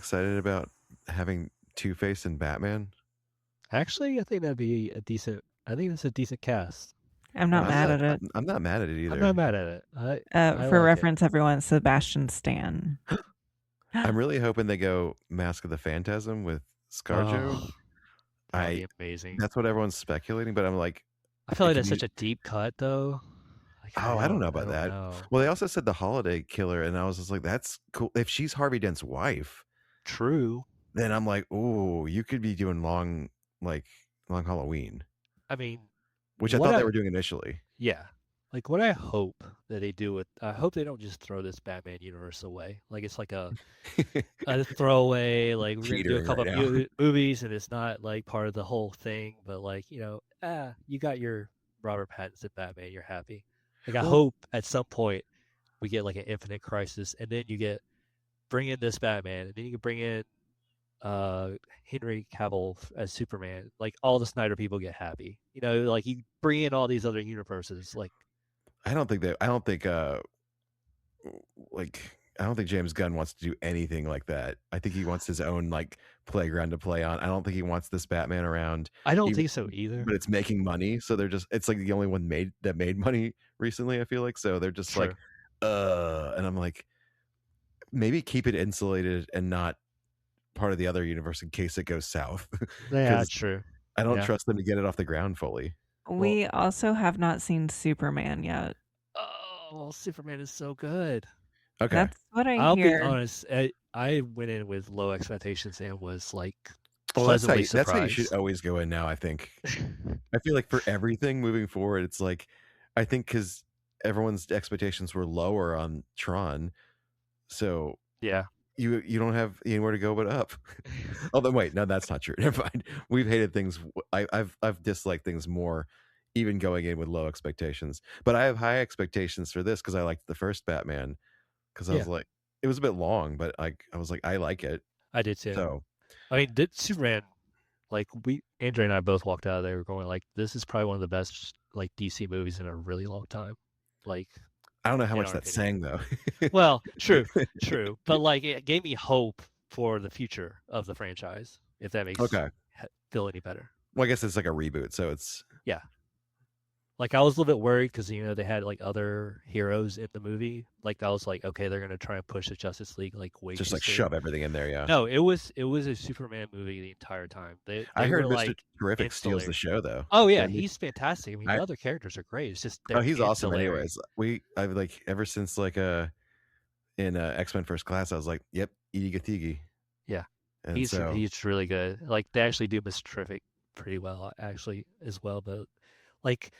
excited about having Two-Face and Batman? Actually, I think that'd be a decent. I think that's a decent cast. I'm not I'm mad not. at it. I'm not mad at it I'm not either. mad at it. I For like it. reference, everyone, Sebastian Stan. I'm really hoping they go Mask of the Phantasm with ScarJo. Oh, that would be amazing. That's what everyone's speculating, but I'm like, I feel like can that's you? such a deep cut, though. Like Oh, I don't know I about don't that. know. Well, they also said the Holiday Killer, and I was just like, that's cool. If she's Harvey Dent's wife, True. then I'm like, oh, you could be doing long Halloween, I mean, which I what thought they I were doing initially. yeah, like what I hope that they do with. I hope they don't just throw this Batman universe away. Like it's like a throwaway. Like we're gonna do a Teetering couple right of now. movies, and it's not like part of the whole thing. But like you got your Robert Pattinson Batman. You're happy. Like I Well, hope at some point we get like an Infinite Crisis, and then you bring in this Batman, and then you can bring in Henry Cavill as Superman. Like all the Snyder people get happy. Like you bring in all these other universes. Like I don't think that. Like I don't think James Gunn wants to do anything like that. I think he wants his own like playground to play on. I don't think he wants this Batman around. I don't Even, think so either. but it's making money, so it's like the only one made money recently. I feel like so they're just like, Sure. and I'm like, maybe keep it insulated and not part of the other universe in case it goes south. Yeah, Because true. I don't Yeah. trust them to get it off the ground fully. We also have not seen Superman yet. Oh, Superman is so good. Okay, That's what I'll be hear. honest. I went in with low expectations and was like well, pleasantly that's how you should surprised. always go in now. I think. I feel like for everything moving forward, it's like I think because everyone's expectations were lower on Tron, so Yeah. you don't have anywhere to go but up. Although wait, no, that's not true. Never mind. We've hated things. I've disliked things more, even going in with low expectations. But I have high expectations for this because I liked the first Batman. Because I Yeah. was like, it was a bit long, but I was like, I like it. I did too. So I mean, did Superman like Andrea and I both walked out of there going like, this is probably one of the best like DC movies in a really long time. Like I don't know how in much our that's opinion. saying though. Well, true. But like it gave me hope for the future of the franchise, if that makes Okay. feel any better. Well, I guess it's like a reboot, so it's Yeah. Like I was a little bit worried because they had like other heroes in the movie. Like I was like, okay, they're gonna try and push the Justice League like way just too like soon. shove everything in there. Yeah. No, it was a Superman movie the entire time. I heard were Mr. like Terrific steals the ancillary. show though. Oh yeah, Didn't he? he's fantastic. I mean, I, the other characters are great. It's just oh, they're he's awesome. ancillary. Anyways, I've like ever since like in X-Men First Class, I was like, yep, Edie Gathigi. Yeah, And he's so he's really good. Like they actually do Mr. Terrific pretty well actually as well, but like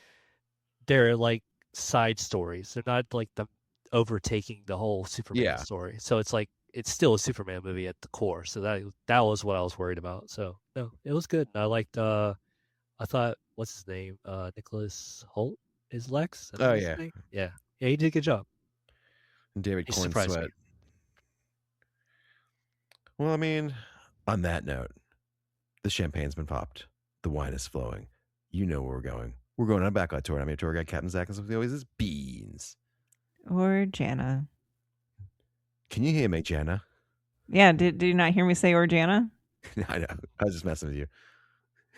they're like side stories. They're not like the overtaking the whole Superman yeah, story. So it's like it's still a Superman movie at the core. So that was what I was worried about. So no, it was good. And I liked I thought what's his name? Nicholas Holt is Lex. oh His yeah, name? Yeah. Yeah, he did a good job. and David He Corn surprised me. Sweat. Well, I mean, on that note, the champagne's been popped, the wine is flowing. You know where we're going. We're going on a backlight tour. I'm your tour guide, Captain Zach, and something always is Beans. Or Jana. Can you hear me, Jana? Yeah, did you not hear me say or Jana? I know. I was just messing with you.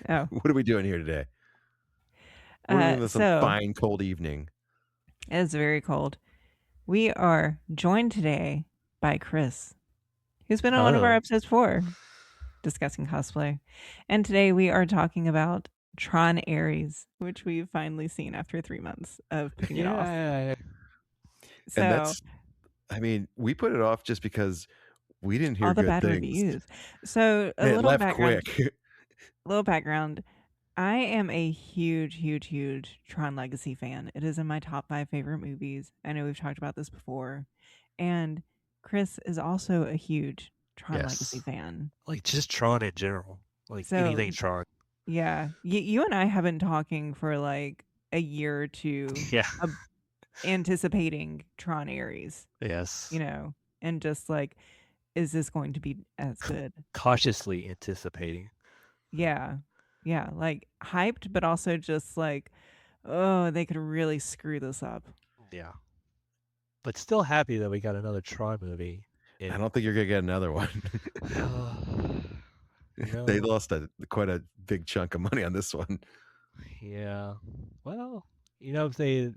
Oh. What are we doing here today? We're doing this on a fine, cold evening. It's very cold. We are joined today by Chris, who's been on one of our episodes before, discussing cosplay. And today we are talking about Tron Ares, which we've finally seen after 3 months of putting it off. So, and that's, I mean, we put it off just because we didn't hear all the good bad things. reviews. So a little background. I am a huge Tron Legacy fan. It is in my top 5 favorite movies. I know we've talked about this before. And Chris is also a huge Tron Legacy fan. Like just Tron in general. Like anything Tron. Yeah. You and I have been talking for like a year or two. Yeah. Anticipating Tron Ares. Yes. And just like, is this going to be as good? Cautiously anticipating. Yeah. Yeah. Like hyped, but also just like, oh, they could really screw this up. Yeah. But still happy that we got another Tron movie. I don't think you're gonna get another one. They lost quite a big chunk of money on this one. Yeah. Well, if they had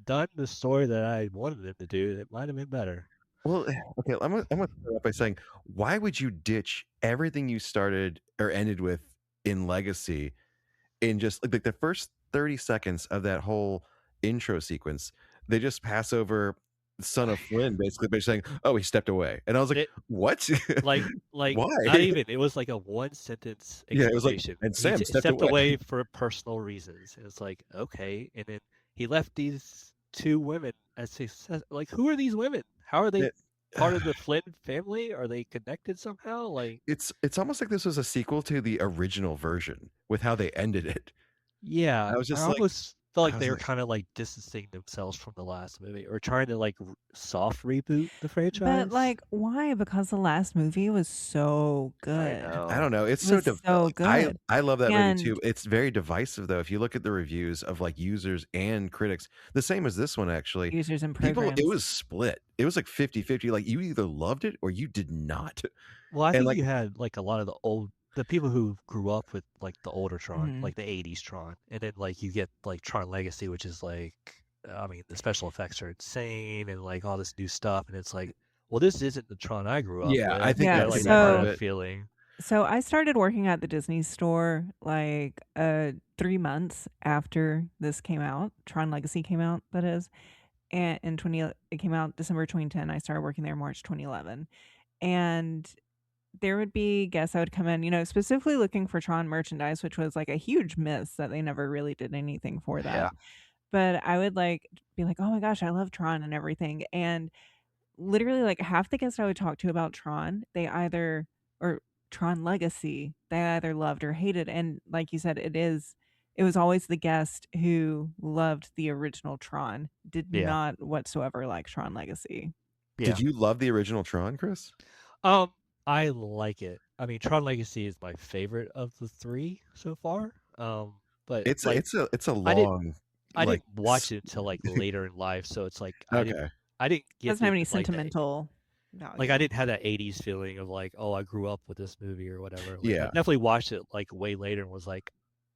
done the story that I wanted them to do, it might have been better. Well, okay, I'm gonna start off by saying, why would you ditch everything you started or ended with in Legacy in just like the first 30 seconds of that whole intro sequence? They just pass over Son of Flynn basically by saying, "Oh, he stepped away," and I was like, "What? Like Why?" Not even. It was like a one sentence Yeah, it was like, explanation. and He Sam stepped stepped away. away for personal reasons. And it's like, okay, and then he left these two women as he says, like, who are these women? How are they part of the Flynn family? Are they connected somehow? Like, it's almost like this was a sequel to the original version with how they ended it. yeah, I was just I like, almost felt like I was they were like- kind of like distancing themselves from the last movie or trying to like soft reboot the franchise. But like, why? Because the last movie was so good. I don't know. It's It was so good. I love that movie And too. It's very divisive though. If you look at the reviews of like users and critics, the same as this one actually. users and People, programs. it was split. It was like 50-50. Like you either loved it or you did not. Well, I And, think like- you had like a lot of the people who grew up with like the older Tron, Mhm. like the 80s Tron. And then like you get like Tron Legacy, which is like, I mean, the special effects are insane and like all this new stuff. And it's like, well, this isn't the Tron I grew up Yeah, with. I think Yeah, that's like part of that it. feeling. So I started working at the Disney store like 3 months after this came out. Tron Legacy came out, that is. And it came out December 2010. I started working there March 2011. And there would be guests that would come in, specifically looking for Tron merchandise, which was like a huge miss that they never really did anything for that. Yeah. But I would like be like, "Oh my gosh, I love Tron and everything." And literally like half the guests I would talk to about Tron, or Tron Legacy, they either loved or hated. And like you said, it was always the guest who loved the original Tron, did Yeah. not whatsoever like Tron Legacy. Yeah. Did you love the original Tron, Chris? I like it. I mean, Tron Legacy is my favorite of the three so far. But It's like, it's a long. I like, didn't watch it until like later in life, so it's like I didn't It get doesn't have any like, sentimental like value. I didn't have that 80s feeling of like, oh, I grew up with this movie or whatever. Like, Yeah. I definitely watched it like way later and was like,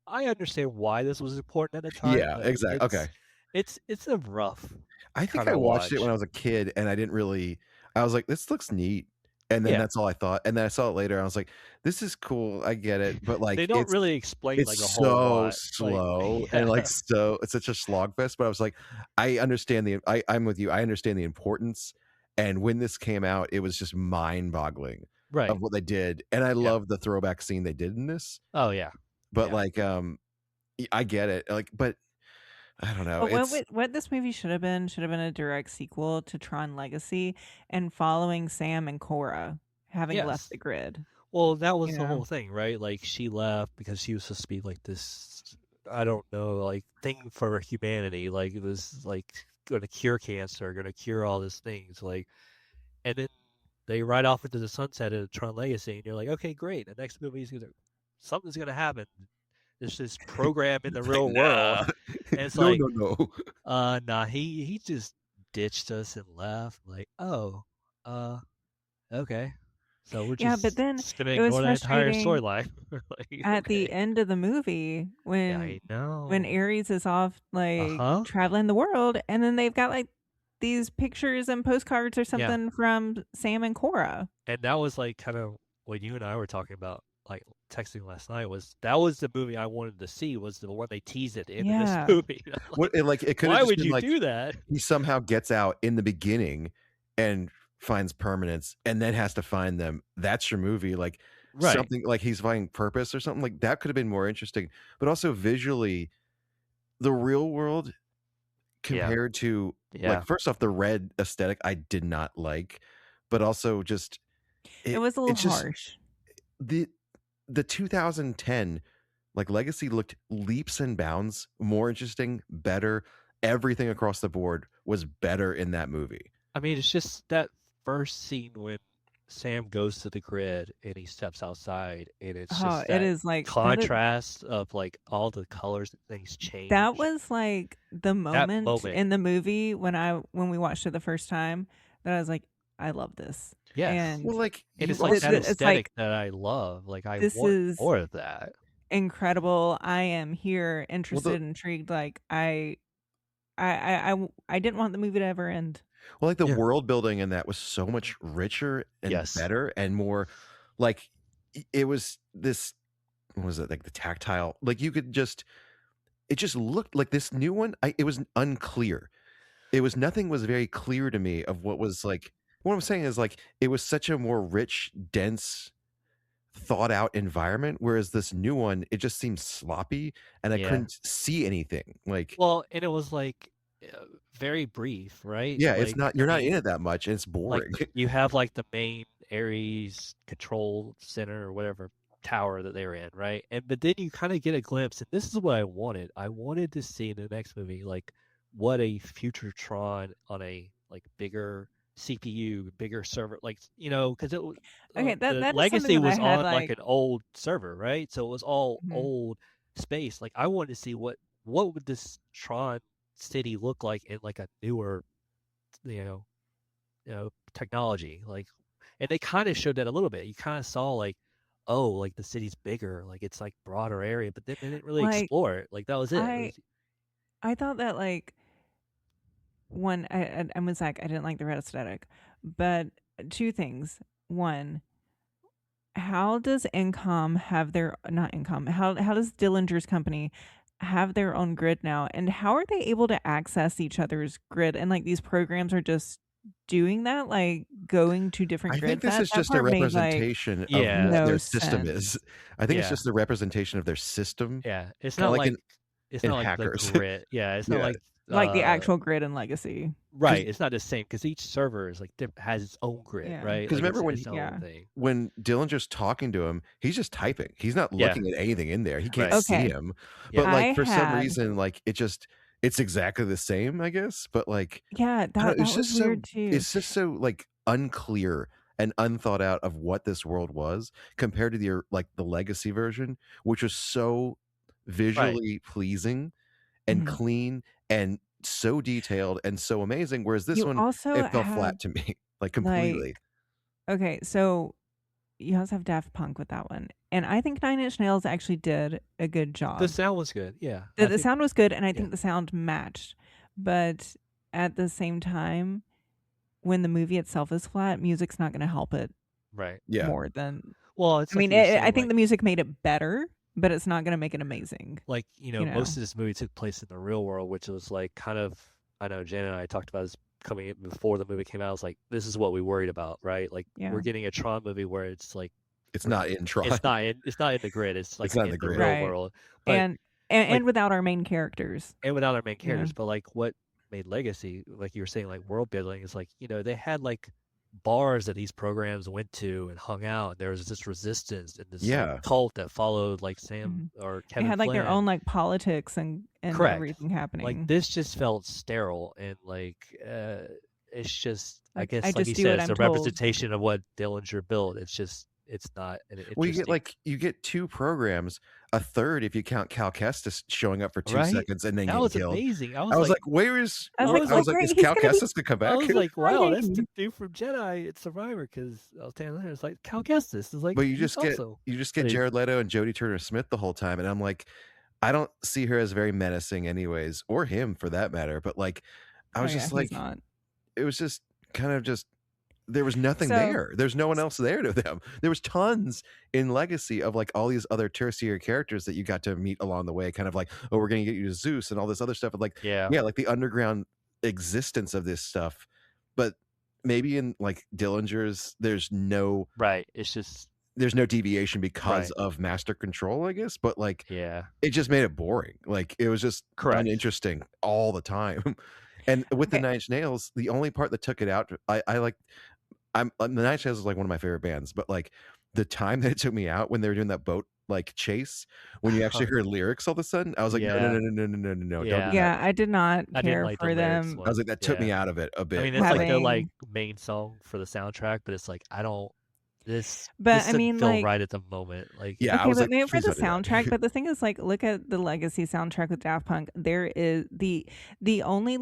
I understand why this was important at the time. Yeah, but exactly. Okay. It's a rough. I think kinda I watched it watch. when I was a kid, and I didn't really. I was like, "This looks neat," and then Yeah. that's all I thought. And then I saw it later. And I was like, "This is cool. I get it." But like, They don't it's really explain it's like a so whole lot. slow Like, and like yeah. so it's such a slogfest. But I was like, I understand I'm with you. I understand the importance. And when this came out, it was just mind-boggling Right. of what they did. And I love the throwback scene they did in this. Oh yeah. But Yeah. like, I get it. Like, but I don't know. But what this movie should have been a direct sequel to Tron Legacy and following Sam and Cora having Yes. left the grid. Well, that was You the know? whole thing, right? Like she left because she was supposed to be like this, I don't know, like thing for humanity. Like it was like going to cure cancer, going to cure all these things. Like, and then they ride off into the sunset in Tron Legacy, and you're like, okay, great. The next movie is something's gonna happen. There's this program in the real world, and it's like, no. nah, he just ditched us and left. Like, oh, okay. So we're Yeah, just but then gonna it was ignore that entire frustrating storyline. Like, at the okay. end of the movie Yeah, when I know. Ares is off like Uh-huh. traveling the world, and then they've got like these pictures and postcards or something from Sam and Cora. And that was like kind of what you and I were talking about, like texting last night. That was the movie I wanted to see. Was the one they teased at the end of Yeah. this movie? What it could Why have would been you like do that? he somehow gets out in the beginning and finds permanence and then has to find them. That's your movie. Like Right. something like he's finding purpose or something like that could have been more interesting. But also visually, the real world compared to Yeah. like first off the red aesthetic I did not like, but also just It was a little it's just harsh. the 2010 like Legacy looked leaps and bounds more interesting, better. Everything across the board was better in that movie. I mean, it's just that first scene when Sam goes to the grid and he steps outside, and it's Oh, just it that is like contrast of like all the colors and things change. that was like the moment moment. in the movie when we watched it the first time that I was like, I love this. Yes. And Well, like, And you it's like that also it's like, aesthetic that I love. Like I this want is more of that. incredible. I am here, well, interested, intrigued. Like I didn't want the movie to ever end. well, like, the Yeah. world building in that was so much richer and Yes. better and more like, it was this what was it, like, the tactile like, you could just it just looked like this new one, it was unclear. It was nothing was very clear to me of what was, like what I'm saying is, like, it was such a more rich, dense, thought out environment, whereas this new one, it just seemed sloppy, and I Yeah. couldn't see anything, like Well, and it was like very brief, right? yeah, it's Like not I you're not mean, in it that much, and it's like boring. you have like the main Ares control center or whatever tower that they were in, right? And but then you kind of get a glimpse, and this is what I wanted. I wanted to see in the next movie like what a future Tron on a like bigger CPU, bigger server, like because it was Okay, the that is something Legacy that I was had on like like. an old server, right? So it was all Mhm. old space. Like I wanted to see what would this Tron city look like in like a newer, you know, technology. Like, and they kind of showed that a little bit. You kind of saw like, oh, like the city's bigger, like it's like broader area, but then they didn't really Like explore it. Like that was it. It was, I thought that like one I was like I didn't like the red aesthetic, but two things. One, how does Incom have their not Incom? How does Dillinger's company have their own grid now? And how are they able to access each other's grid? And like these programs are just doing that, like going to different I think grids. this is That just a part made like representation of yeah, what no their system sense. is. I think it's yeah, just a representation of their system, yeah. It's kinda not like like in the Hackers. grid. Yeah, it's not Yeah, Like the actual grid and Legacy. because right. It's not the same because each server is like has its own grid, Yeah. right? 'cause Like remember its own Yeah. thing. when Dillinger's talking to him, he's just typing. He's not Yeah, looking at anything in there. He can't right. see Okay. him. Yeah, But, like, I for some had reason, like, it's exactly the same, I guess, but, like, yeah, I don't know, that was weird too. it's just so, like, unclear and unthought out of what this world was compared to the legacy version, which was so right. visually pleasing and Mhm. clean and so detailed and so amazing, whereas this You one, also it fell have flat to me, like, like completely. okay, so you also have Daft Punk with that one. And I think Nine Inch Nails actually did a good The job. sound was good. Yeah, The, I the think. sound was good, and I Yeah, think the sound matched. But at the same time, when the movie itself is flat, music's not going to help it right. Yeah. more than. Well, it's I like mean, you were I saying, think like the music made it better, but it's not going to make it amazing. like You know? most of this movie took place in the real world, which was like kind of I know Jen and I talked about this coming in before the movie came out. I was like, this is what we worried about, right? Like Yeah. we're getting a Tron movie where it's like It's not in Tron. it's not in the grid. It's like It's not in in the the grid. real Right. world, but And like without our main characters. and without our main You know? characters. But like what made Legacy, like you were saying, like world building is like they had like bars that these programs went to and hung out. And there was this resistance and this Yeah. like cult that followed like Sam or They Kevin had like their Flynn. own like politics and Correct. everything happening. Like this just felt sterile and like it's just I Like, guess I like just you do said, what it's I'm a told. representation of what Dillinger built. It's not an Well, interesting. you get 2 programs, a third if you count Cal Kestis showing up for 2 Right? seconds and then That getting was killed. amazing. I was like, "Where is" I was Well, like, I was oh, like, great, "Is he's Cal gonna be Kestis gonna come I back?" was like, wow, that's fighting. the dude from Jedi. It's Survivor because I was standing there. It's like Cal Kestis is like But you he's just get also. Jared Leto and Jodie Turner-Smith the whole time, and I'm like, I don't see her as very menacing anyways, or him for that matter, but, like, I was just he's like not. it was just kind of just there was nothing So- there. There's no one else there to them. There was tons in Legacy of, like, all these other tertiary characters that you got to meet along the way, kind of like, "Oh, we're gonna get you to Zeus," and all this other stuff, and, like, Yeah. like, the underground existence of this stuff, but maybe in, like, Dillinger's, there's no Right. It's just deviation because Right. of master control, I guess, but, like, yeah. it just made it boring. Like, it was just Correct. uninteresting all the time. And with the Okay. Nine Inch Nails, the only part that took it out, I like the Nine Inch Nails is, like, one of my favorite bands, but, like, the time that it took me out when they were doing that boat, like, chase, when you actually heard lyrics all of a sudden, I was like, "No, no, Yeah. no, no, no, no, no, no, don't Yeah. do Yeah, that." I did not I didn't care like the for lyrics them. I was like, that took me Yeah. out of it a bit. I mean, it's like the like having- main song for the soundtrack, but it's like I don't. This But, this I didn't mean, feel like- right at the moment. Like Yeah, I Okay, was but like, maybe for "Please the don't do that." soundtrack. But the thing is, like, look at the Legacy soundtrack with Daft Punk. There is the only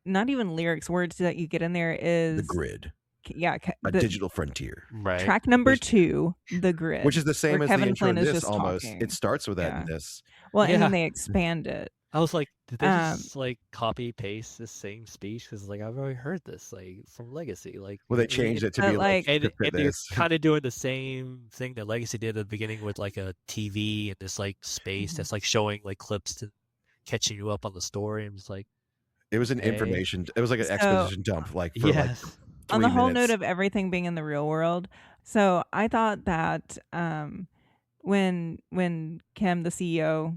not even lyrics, words that you get in there The is grid. a digital frontier. Right. Track number 2, the grid, which is the same as the Kevin intro Flynn in is this just almost. talking. It starts with that in this. Well, and Yeah. then they expand it. I was like, did they just like copy paste the same speech? Because like I've already heard this like from Legacy. Like, well, they changed it to be like and they're kind of doing the same thing that Legacy did at the beginning with like a TV and this like space that's like showing like clips to catching you up on the story. And it's like, it was an information. It was like an exposition dump. Like for like 3 on the whole minutes. note of everything being in the real world. So I thought that when Kim, the CEO,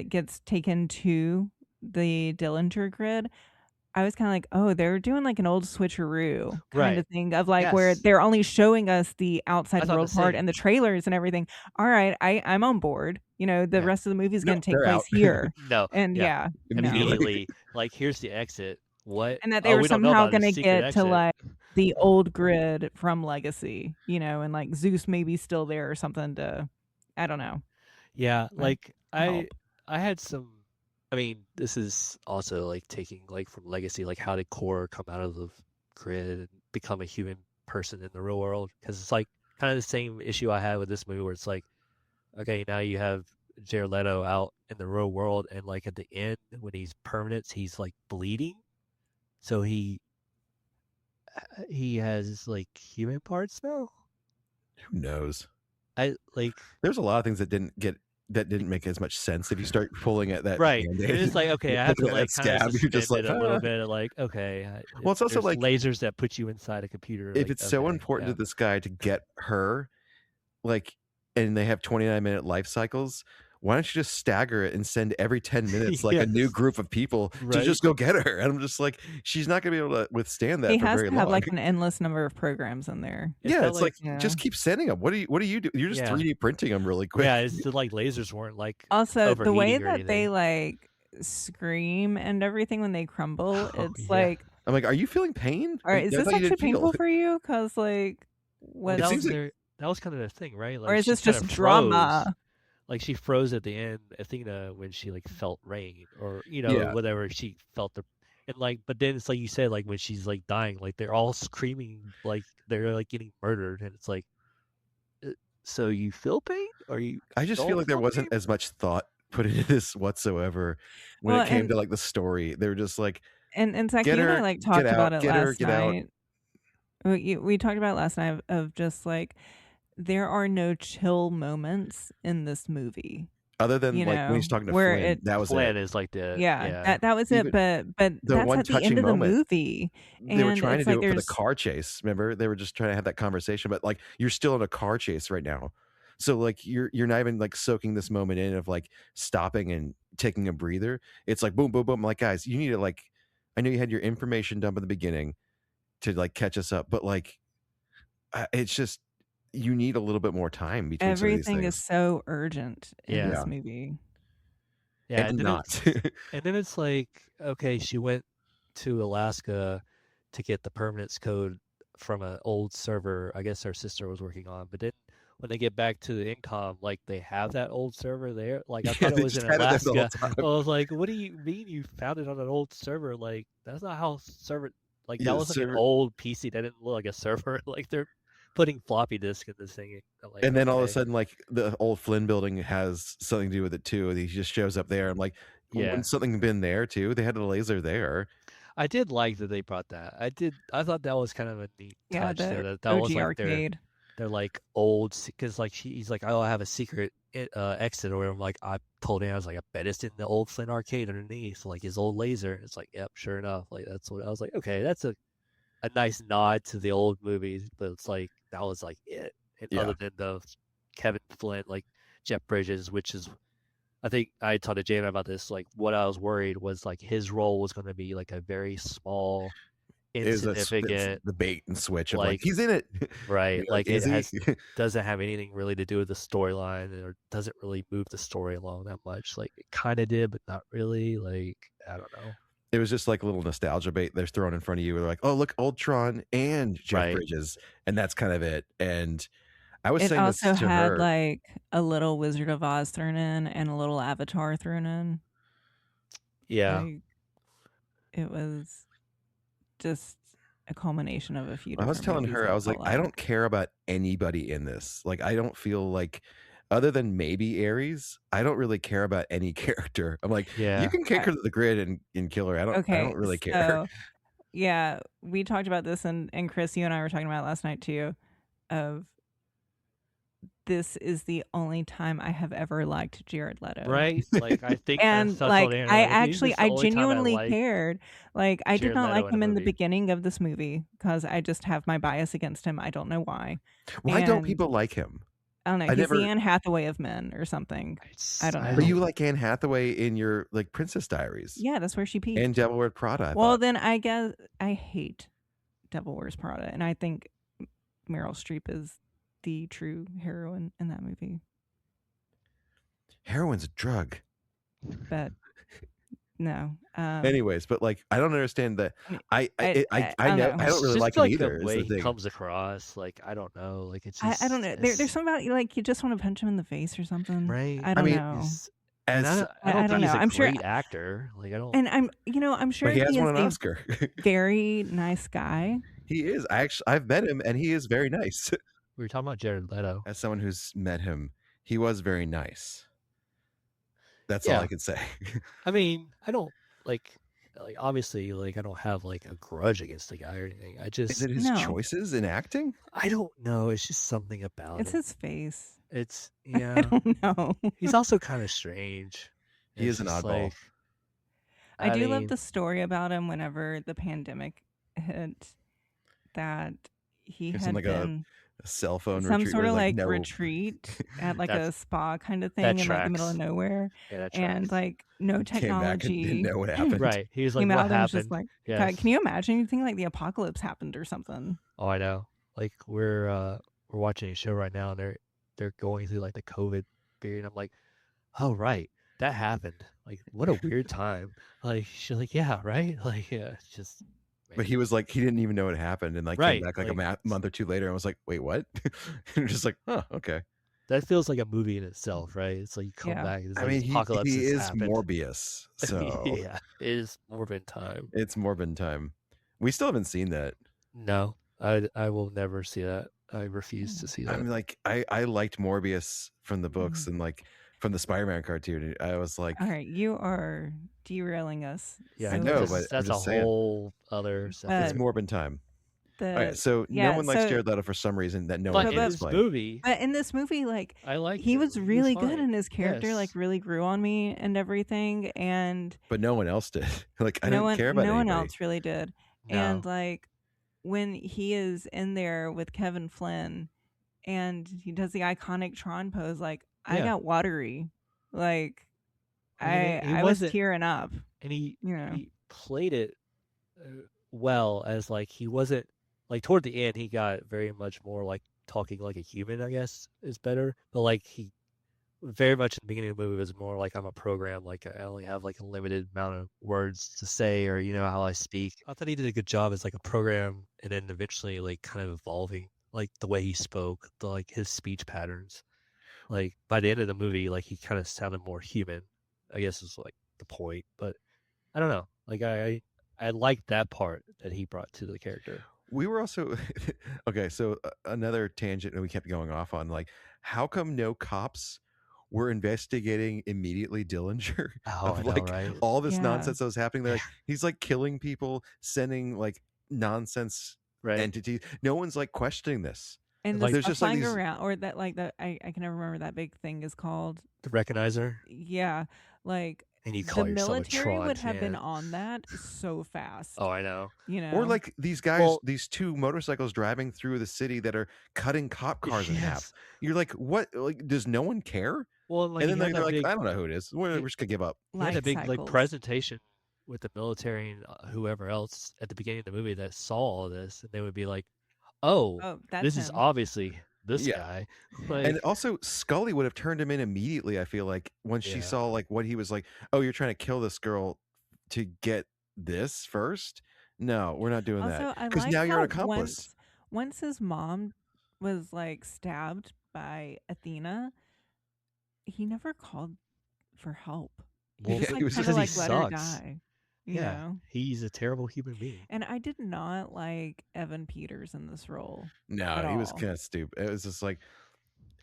gets taken to the Dillinger grid, I was kind of like, oh, they're doing like an old switcheroo kind of thing of like where they're only showing us the outside world part and the trailers and everything. All right, I'm on board. You know, the rest of the movie is going to take place here. And immediately, like, here's the exit. What? And that they were somehow going to get to like the old grid from Legacy, you know, and like Zeus maybe still there or something to, I don't know. Yeah, like I had some. I mean, this is also like taking like from Legacy, like how did Core come out of the grid and become a human person in the real world? Because it's like kind of the same issue I had with this movie, where it's like, okay, now you have Jared Leto out in the real world, and like at the end when he's permanent, he's like bleeding, so he has like human parts now. Who knows? There's a lot of things that didn't make as much sense if you start pulling at that. Right. It's like, okay, I have to like kind of suspend just like, it a little bit. Like, okay. Well, it's also like lasers that put you inside a computer. If it's so important to this guy to get her, like, and they have 29-minute life cycles, why don't you just stagger it and send every 10 minutes like a new group of people to just go get her? And I'm just like, she's not going to be able to withstand that he for has very to long. have like an endless number of programs in there. It's like just keep sending them. What do you do? You're just 3D printing them really quick. Yeah, it's like lasers weren't like also the way that they like scream and everything when they crumble. It's like, I'm like, are you feeling pain? All right, is this actually painful for you? Because like, what that was kind of the thing, right? Like, or is this just drama? Like she froze at the end, I think, when she like felt rain or whatever she felt and like, but then it's like you said, like when she's like dying, like they're all screaming like they're like getting murdered, and it's like, so you feel pain, or you? I just feel like there wasn't as much thought put into this whatsoever when it came to like the story. They were just like, and Zach, you and I like talked about it last night. We talked about it last night of just like, there are no chill moments in this movie, other than like when he's talking to Flynn. That was Flynn it. Is like the that was it. But that's one at the end of the movie. They were trying to do it for the car chase. Remember, they were just trying to have that conversation. But like, you're still in a car chase right now, so like you're not even like soaking this moment in of like stopping and taking a breather. It's like boom, boom, boom. I'm like, guys, you need to like. I know you had your information dump in the beginning to like catch us up, but like, it's just. You need a little bit more time between everything is so urgent in this movie. Yeah, and not. And then it's like, okay, she went to Alaska to get the permanence code from an old server. I guess her sister was working on, but then when they get back to the incom, like they have that old server there. Like I thought it was in Alaska. I was like, what do you mean you found it on an old server? Like that's not how server. Like that was like an old PC that didn't look like a server. Like they're putting floppy disk in this thing. Like, and then all of a sudden, like the old Flynn building has something to do with it too. And he just shows up there. I'm like, wouldn't something been there too? They had a laser there. I did like that they brought that. I thought that was kind of a neat touch. That OG was like arcade. They're like old, because like he's like, oh, I have a secret exit, or whatever. I'm like, I told him, I was like, I bet it's in the old Flynn arcade underneath, like his old laser. It's like, yep, sure enough. Like that's what I was like. Okay, that's a nice nod to the old movies, but it's like that was like it. And other than the Kevin Flynn, like Jeff Bridges, which is, I think I talked to Jana about this. Like what I was worried was like his role was going to be like a very small, insignificant, the bait and switch of like he's in it, right? Like it doesn't have anything really to do with the storyline, or doesn't really move the story along that much. Like it kind of did, but not really. Like I don't know. It was just like a little nostalgia bait they're throwing in front of you. They're like, oh, look, old Tron and Jeff Bridges. And that's kind of it. And I was saying this to her. It also had like a little Wizard of Oz thrown in and a little Avatar thrown in. Yeah. Like, it was just a culmination of a few I was different telling movies her, that I was felt like, I don't care about anybody in this. Like, I don't feel like, other than maybe Ares, I don't really care about any character. I'm like, you Yeah. can kick her to the grid and kill her. I Okay, don't really care. so yeah, we talked about this, and Chris, you and I were talking about it last night too. Of this is the only time I have ever liked Jared Leto. Right? Like, I think And that's told Aaron, like, this is the I only time I genuinely like cared. Like, I did Jared not like Leto in a him in the movie. beginning of this movie because I just have my bias against him. I don't know why. Why don't And people like him? I don't know. I He's the never. Anne Hathaway of men or something. I don't know. But you like Anne Hathaway in your like Princess Diaries Yeah, that's where she peaked. and Devil Wears Prada. I Well, thought. then I guess I hate Devil Wears Prada, and I think Meryl Streep is the true heroine in that movie. Heroin's a drug. But no. Anyways, but like I don't understand that. I I don't know. I don't really Just like him like either. the Is way the he thing. comes across. Like, I don't know. Like, it's just, I don't know. There's something about like you just want to punch him in the face or something. right. I don't mean, know. And As I don't I think don't he's know. a I'm sure- great actor. Like, I don't. And I'm sure but he has he is won an a Oscar. very nice guy. He is. I've met him, and he is very nice. We were talking about Jared Leto. As someone who's met him, he was very nice. That's Yeah. all I can say. I mean, I don't like obviously, like, I don't have like a grudge against the guy or anything. I Is just, it his No. choices in acting? I don't know. It's just something about It's him. his face. It's I yeah. don't know. He's also kind of strange. He It's is an just oddball. like, I do love mean, the story about him whenever the pandemic hit, that he It's had like a been cell phone some retreat. sort where, of like no, retreat at like a That's- spa kind of that thing in like the middle of tracks. nowhere, Yeah, that and tracks. like no came back and didn't technology. know what happened. Right. He was like, Came what out and was happened? just like, Yes. God, can you imagine? You think like the apocalypse happened or something? Oh, I know. Like, we're watching a show right now, and they're going through like the COVID period. I'm like, oh right, that happened. Like, what a weird time. Like, she's like, yeah, right. Like, yeah, it's just. But he was like, he didn't even know it happened, and like Right, came back like, like- a month or two later, and was like, wait, what? And just like, oh, okay. That feels like a movie in itself, right? It's like you come Yeah. back. It's I like mean, apocalypse he has is happened. Morbius, so Yeah, it is Morbid time. it's Morbid time. We still haven't seen that. No, I will never see that. I refuse to see that. I mean, like, I liked Morbius from the books and like from the Spider-Man cartoon. I was like, All right, you are derailing us. Yeah, I so know, much. but I'm that's a just saying. whole other it's separate. Morbid time. The, All right, so yeah, no one likes so- Jared Leto for some reason that no But one in can this explain. movie, But in this movie, like I like he was really good, fine. and his character Yes. like really grew on me and everything. And But no one else did. Like, I no don't one, care about no one anybody. else really did. No. And like when he is in there with Kevin Flynn, and he does the iconic Tron pose, like I Yeah. got watery. Like I mean, he I was wasn't- tearing up. and he You know. he played it well, as like he wasn't like toward the end he got very much more like talking like a human, I guess is better, but like he very much in the beginning of the movie was more like I'm a program, like I only have like a limited amount of words to say, or you know how I speak. I thought he did a good job as like a program, and then eventually like kind of evolving like the way he spoke, like his speech patterns. Like by the end of the movie, like he kind of sounded more human, I guess is like the point. But I don't know. Like I liked that part that he brought to the character. We were also okay. So another tangent, and we kept going off on like, how come no cops were investigating immediately Dillinger Oh, of I know, like right? all this Yeah. nonsense that was happening? They're like, he's like killing people, sending like nonsense Right. entities. No one's like questioning this. And Like- the There's stuff just, like, flying these- around, or that like the I can never remember that big thing is called. The recognizer, Yeah, like and you the call yourself a military Tron would have been fan. on that so fast. Oh, I know. You know, Or like these guys, Well- these two motorcycles driving through the city that are cutting cop cars in half. Yes. You're like, what? Like, does no one care? Well, like and he then had they're that like, big, I don't know who it is. We're he- just gonna give up. he had a life big like cycles. presentation with the military and whoever else at the beginning of the movie that saw all this, and they would be like, "Oh, Oh, that's this is him. obviously this Yeah. guy." Like, And also, Scully would have turned him in immediately. I feel like when she Yeah. saw like what he was like. Oh, you're trying to kill this girl to get this first? No, we're not doing Also, that. I Because like now you're an how accomplice. once his mom was like stabbed by Athena, he never called for help. He well, just Yeah, like he was kind just- of because he like let her sucks. die. You know? He's a terrible human being. And I did not like Evan Peters in this role. No, he was kind of stupid. It was just like,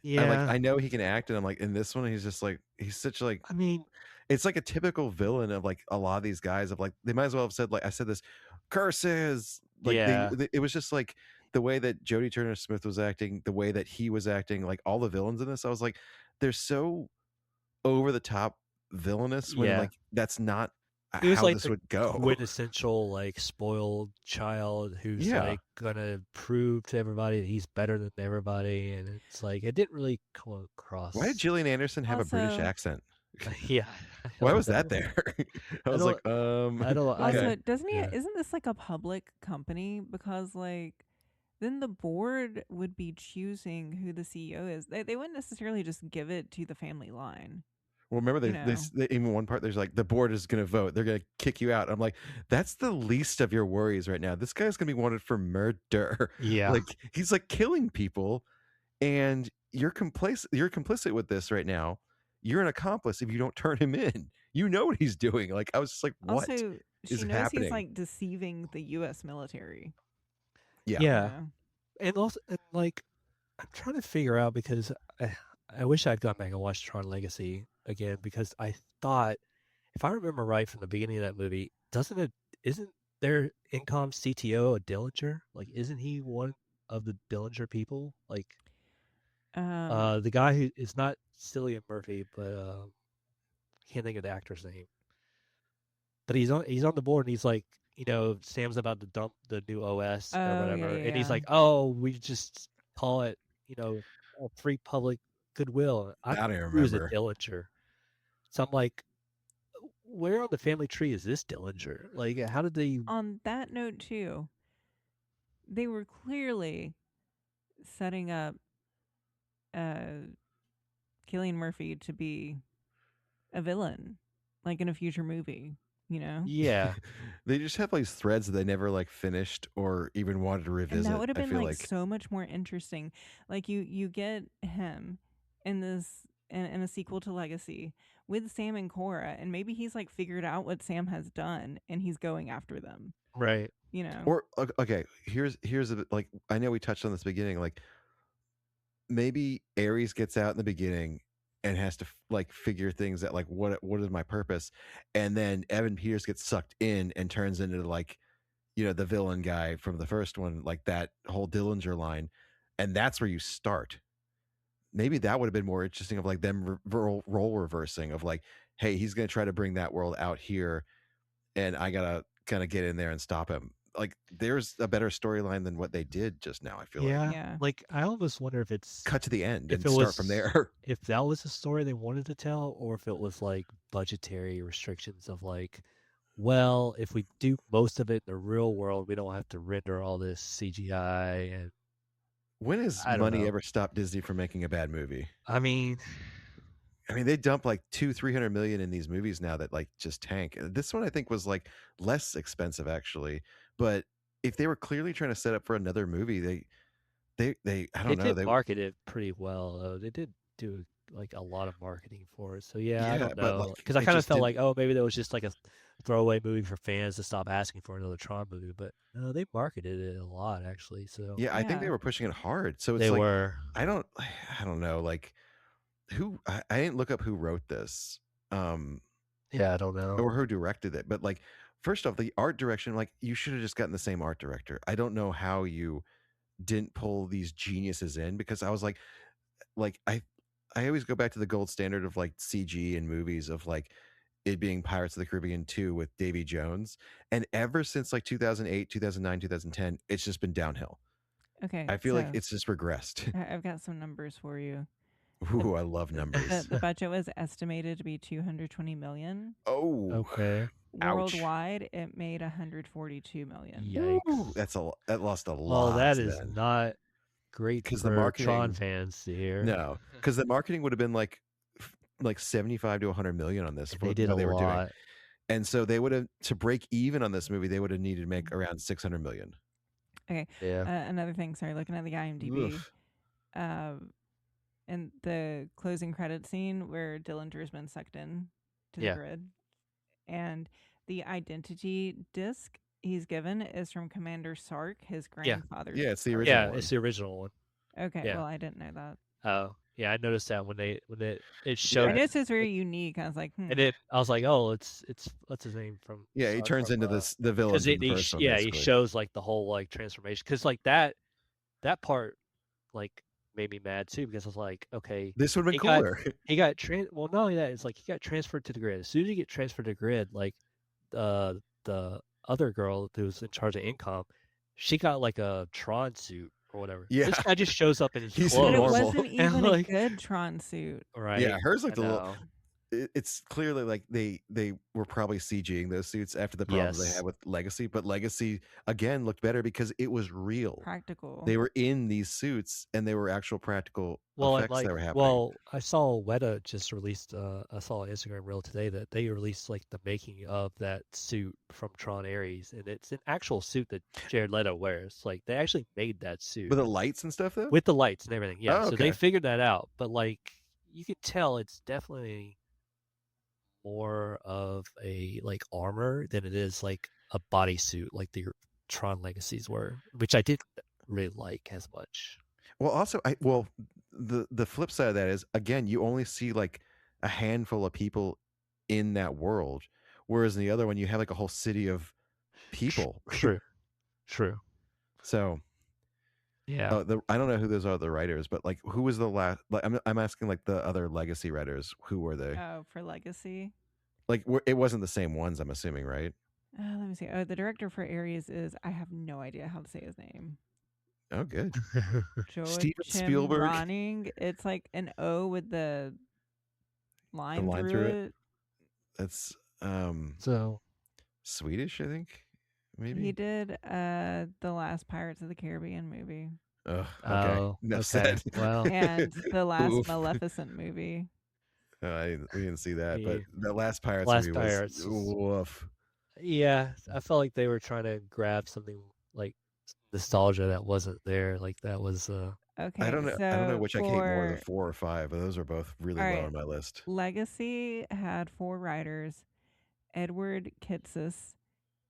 I know he can act, and I'm like, in this one, he's just like, he's such like, I mean, it's like a typical villain of like a lot of these guys of like, they might as well have said like, I said this, curses. Like it was just like the way that Jodie Turner Smith was acting, the way that he was acting, like all the villains in this. I was like, they're so over the top villainous when like that's not he was how like this the would go. quintessential like spoiled child who's like gonna prove to everybody that he's better than everybody, and it's like it didn't really come across. Why did Gillian Anderson have a British accent? Yeah. Why was that there? I was like, I don't. Also, doesn't he? Isn't this like a public company? Because like, then the board would be choosing who the CEO is. They wouldn't necessarily just give it to the family line. Well, remember they even one part there's like the board is going to vote. They're going to kick you out. I'm like, that's the least of your worries right now. This guy's going to be wanted for murder. Yeah, like he's like killing people, and you're complicit with this right now. You're an accomplice if you don't turn him in. You know what he's doing. Like I was just like, what also, is she knows happening? He's like deceiving the U.S. military. Yeah. And also, like, I'm trying to figure out because I wish I'd gone back and watched Tron Legacy again, because I thought, if I remember right from the beginning of that movie, isn't their Incom CTO a Dillinger? Like, isn't he one of the Dillinger people? Like, the guy who is not Cillian Murphy, but can't think of the actor's name. But he's on the board, and he's like, Sam's about to dump the new OS or whatever, and he's like, "Oh, we just call it, free public goodwill." I don't remember. He was a Dillinger. So I'm like, where on the family tree is this Dillinger? Like, how did they? On that note, too, they were clearly setting up Cillian Murphy to be a villain, like in a future movie. Yeah. They just have like threads that they never like finished or even wanted to revisit. And that would have been like so much more interesting. Like you get him in this in a sequel to Legacy with Sam and Cora, and maybe he's like figured out what Sam has done and he's going after them. Right. Or okay, here's a bit, like, I know we touched on this beginning, like maybe Ares gets out in the beginning and has to like figure things out, like what is my purpose, and then Evan Peters gets sucked in and turns into like the villain guy from the first one, like that whole Dillinger line, and that's where you start. Maybe that would have been more interesting, of like them role reversing of like, hey, he's going to try to bring that world out here, and I gotta kind of get in there and stop him. Like, there's a better storyline than what they did just now, I feel like. Yeah. Like, I almost wonder if it's cut to the end and start from there. If that was a story they wanted to tell, or if it was like budgetary restrictions of like, well, if we do most of it in the real world, we don't have to render all this CGI. And when has money ever stopped Disney from making a bad movie? I mean, they dump like $200-300 million in these movies now that like just tank. This one I think was like less expensive actually, but if they were clearly trying to set up for another movie, they I don't know, they market it pretty well though. They did do like a lot of marketing for it. So yeah, I don't know, because I kind of felt like, oh, maybe that was just like a throwaway movie for fans to stop asking for another Tron movie, but no, they marketed it a lot actually. So yeah, I think they were pushing it hard. So it's they like, were. I don't know, like I didn't look up who wrote this. Yeah, I don't know, or who directed it, but like, first off, the art direction, like, you should have just gotten the same art director. I don't know how you didn't pull these geniuses in, because I was like I always go back to the gold standard of like CG in movies, of like it being Pirates of the Caribbean 2 with Davy Jones, and ever since like 2008, 2009, 2010, it's just been downhill. Okay, I feel like it's just regressed. I've got some numbers for you. Ooh, I love numbers. The budget was estimated to be $220 million. Oh, okay. Worldwide, it made $142 million. Yikes! Ooh, that lost a lot. Well, that is not great for the marketing, Tron fans to hear. No, because the marketing would have been like 75 to 100 million on this. They did a lot. Doing. And so they would have, to break even on this movie, they would have needed to make around 600 million. Okay. Yeah. Another thing, sorry, looking at the IMDb. And the closing credit scene where Dillinger's been sucked in to the grid, and the identity disc he's given is from Commander Sark, his grandfather's. Yeah, it's the person. original Yeah, one. it's the original one. Okay, Yeah. well, I didn't know that. Oh, yeah, I noticed that when it showed. I noticed it's very unique. I was like, And then I was like, oh, it's what's his name from? Yeah, he Sark turns from, into the villain because from the first one. he basically. shows like the whole like transformation, because like that part like made me mad too, because I was like, okay, This would have been cooler. Well, not only that, it's like he got transferred to the grid. As soon as you get transferred to the grid, like the other girl who's in charge of Incom, she got like a Tron suit or whatever. Yeah. This guy just shows up in his He's clothes. but it normal. wasn't even like, a good Tron suit. Right. Yeah, hers looked I a little. know. It's clearly like they were probably CGing those suits after the problems they had with Legacy, but Legacy again looked better because it was real. Practical. They were in these suits and they were actual practical Well, and effects like, that were happening. well, I saw Weta just released. I saw an Instagram reel today that they released like the making of that suit from Tron Ares, and it's an actual suit that Jared Leto wears. Like they actually made that suit with the lights and stuff, though. with the lights and everything. Yeah, Oh, so they okay. figured that out. But like, you could tell it's definitely more of a like armor than it is like a bodysuit, like the Tron Legacies were, which I didn't really like as much. Well, also, the flip side of that is again, you only see like a handful of people in that world, whereas in the other one, you have like a whole city of people. True. So, yeah. I don't know who those are, the writers, but like, who was the last? Like, I'm asking like the other Legacy writers. Who were they? Oh, for Legacy. Like, it wasn't the same ones, I'm assuming, right? Let me see. Oh, the director for Ares is, I have no idea how to say his name. Oh, good. Steven Spielberg. Ronning. It's like an O with the line, through it. That's so Swedish, I think. Maybe he did the last Pirates of the Caribbean movie. Oh, okay. Oh, Enough okay. said. Well, and the last Oof. Maleficent movie. We didn't see that, but Yeah. the last Pirates movie was woof. Yeah, I felt like they were trying to grab something like nostalgia that wasn't there. Like that was Okay. I don't know. So I don't know which I hate more, the 4 or 5, but those are both really low on my list. Legacy had 4 writers: Edward Kitsis,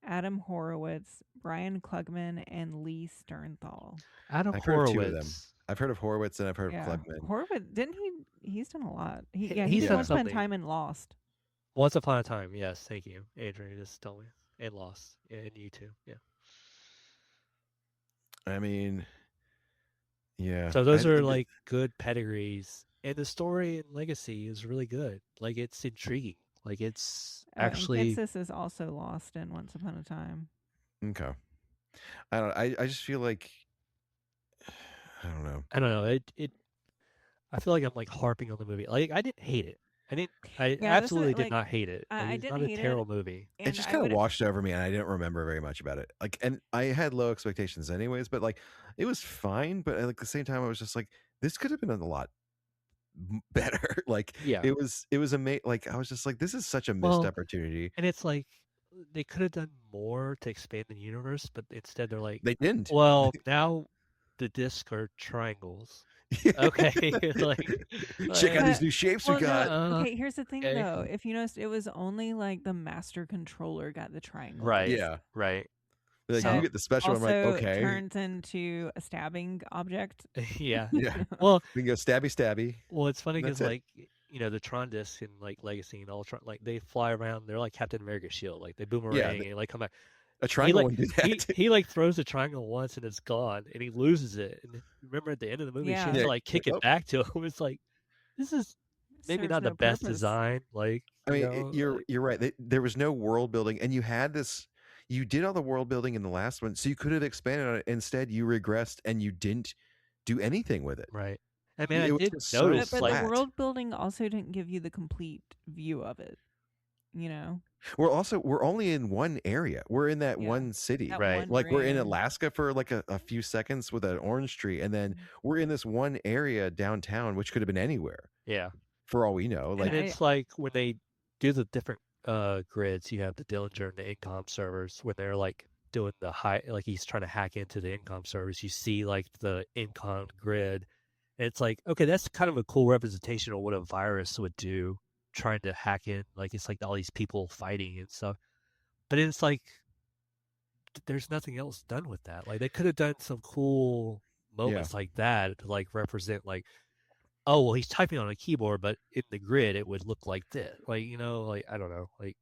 Adam Horowitz, Brian Klugman, and Lee Sternthal. Adam I've Horowitz. heard of 2 of them. I've heard of Horowitz and I've heard of Klugman. Horowitz, didn't he? He's done a lot. He's done done something. time in Lost. Once Upon a Time, yes. Thank you, Adrian. Just told me. And Lost, and you too. Yeah. I mean, yeah. So those are like good pedigrees, and the story and Legacy is really good. Like it's intriguing. Like it's actually. Kitsis is also Lost in Once Upon a Time. Okay. I don't. I just feel like I don't know. I feel like I'm like harping on the movie. Like I didn't hate it. I absolutely did not hate it. Like, it's not a terrible movie. It just kind of washed over me, and I didn't remember very much about it. Like, and I had low expectations anyways, but like, it was fine. But at the same time, I was just like, this could have been a lot better. Like, yeah, it was amazing. Like, I was just like, this is such a missed opportunity. And it's like they could have done more to expand the universe, but instead they're like, they didn't. Well, now the discs are triangles. Okay, check out these new shapes we got. Okay, here's the thing though. If you noticed, it was only like the master controller got the triangle. Right. Yeah. Right. Like, you get the special. Also, I'm like, okay. turns into a stabbing object. Yeah. Yeah. Well, we can go stabby stabby. Well, it's funny because like the Tron discs and like Legacy and Ultron, like they fly around. They're like Captain America's shield. Like they boomerang and like come back. A triangle wouldn't do that. He like throws a triangle once and it's gone, and he loses it. And remember at the end of the movie, she has to like kick it back to him. It's like, this is maybe not the best design. Like, I mean, you're right. There was no world building, and you had this. You did all the world building in the last one, so you could have expanded on it. Instead, you regressed and you didn't do anything with it. Right. I mean, I did notice, but the world building also didn't give you the complete view of it. You know. We're only in one area. We're in that one city, right? Like we're in Alaska for like a few seconds with an orange tree, and then we're in this one area downtown, which could have been anywhere. Yeah, for all we know. Like, and it's like when they do the different grids, you have the Dillinger and the Incom servers when they're like doing the high, like he's trying to hack into the Incom servers. You see like the Incom grid, and it's like, okay, that's kind of a cool representation of what a virus would do, trying to hack in. Like it's like all these people fighting and stuff. but it's like there's nothing else done with that. Like they could have done some cool moments like that to like represent like, oh well, he's typing on a keyboard, but in the grid it would look like this. Like like I don't know. Like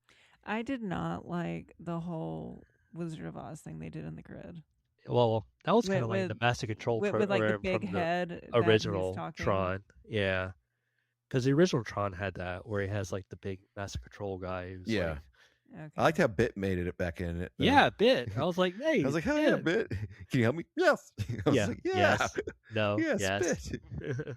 I did not like the whole Wizard of Oz thing they did in the grid. Well, that was kind of like With the Master Control with like the program big from the head that he was original talking. Tron. Yeah, because the original Tron had that where he has like the big Master Control guy. Who's Yeah. Like, Okay. I liked how Bit made it back in it. yeah, Bit. I was like, hey, I was like, hell Bit. yeah, Bit. Can you help me? Yes. I was Yeah. like, yeah. Yes. No. Yes, Yes. Bit.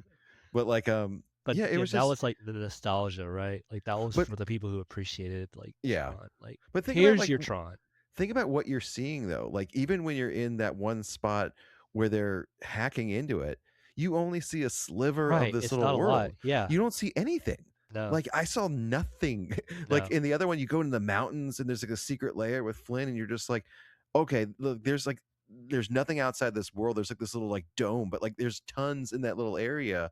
But like, But yeah, it was that just was like the nostalgia, right? Like that was for the people who appreciated like Yeah. Tron. Like, but think here's about, like, your Tron. think about what you're seeing though. Like even when you're in that one spot where they're hacking into it, you only see a sliver of Right. this It's little not a world. lot. Yeah. You don't see anything. No. Like I saw nothing. Like in the other one, you go into the mountains and there's like a secret layer with Flynn, and you're just like, okay, look, there's nothing outside this world. There's like this little like dome, but like there's tons in that little area,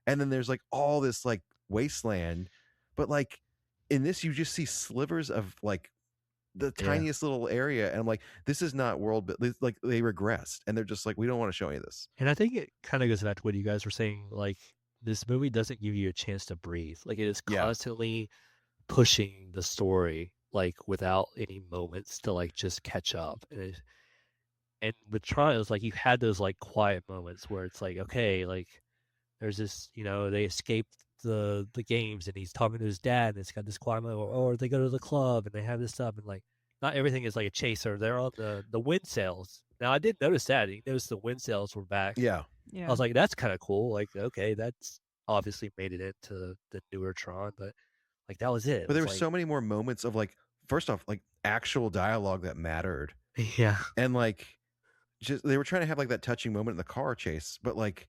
and then there's like all this like wasteland. But like in this, you just see slivers of like the tiniest little area, and I'm like, this is not world, but like they regressed, and they're just like, we don't want to show you this. And I think it kind of goes back to what you guys were saying. Like this movie doesn't give you a chance to breathe. Like it is constantly pushing the story, like without any moments to like just catch up. And with Tron, it's like you had those like quiet moments where it's like, okay, like there's this, they escaped the games and he's talking to his dad and it's got this quiet moment, or they go to the club and they have this stuff, and like not everything is like a chaser. They're on the wind sails. Now I did notice that. You noticed the wind sails were back. Yeah. I was like, that's kind of cool. Like, okay, that's obviously made it into the newer Tron, but like that was it. But there were so many more moments of like, first off, like actual dialogue that mattered. Yeah. And like just they were trying to have like that touching moment in the car chase, but like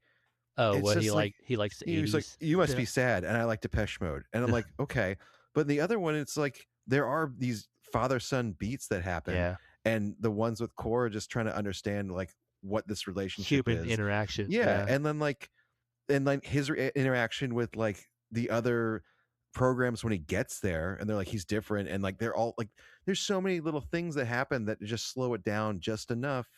what he likes the 80s. He was like, you must be sad, and I like Depeche Mode. And I'm like, okay. But in the other one, it's like there are these father-son beats that happen. Yeah. And the ones with Cora just trying to understand like what this relationship Human is. interaction. Yeah. And then like his interaction with like the other programs when he gets there, and they're like, he's different, and like they're all like, there's so many little things that happen that just slow it down just enough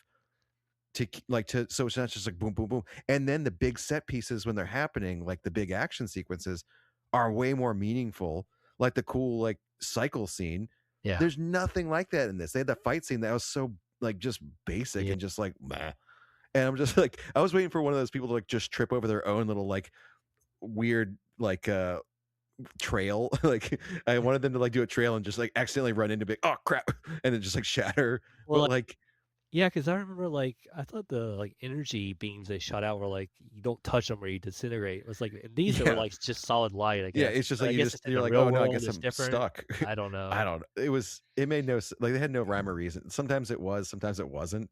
so it's not just like boom boom boom. And then the big set pieces when they're happening, like the big action sequences, are way more meaningful, like the cool like cycle scene. There's nothing like that in this. They had the fight scene that was so like just basic and just like meh. And I'm just like, I was waiting for one of those people to like just trip over their own little like weird like trail. Like I wanted them to like do a trail and just like accidentally run into big, oh crap, and then just like shatter. Well, but like yeah, because I remember like I thought the like energy beams they shot out were like you don't touch them or you disintegrate. It was like these were like just solid light. I guess. Yeah, it's just like you're like, oh no, I guess I'm stuck. I don't know. I don't know. It made no like they had no rhyme or reason. Sometimes it was, sometimes it wasn't.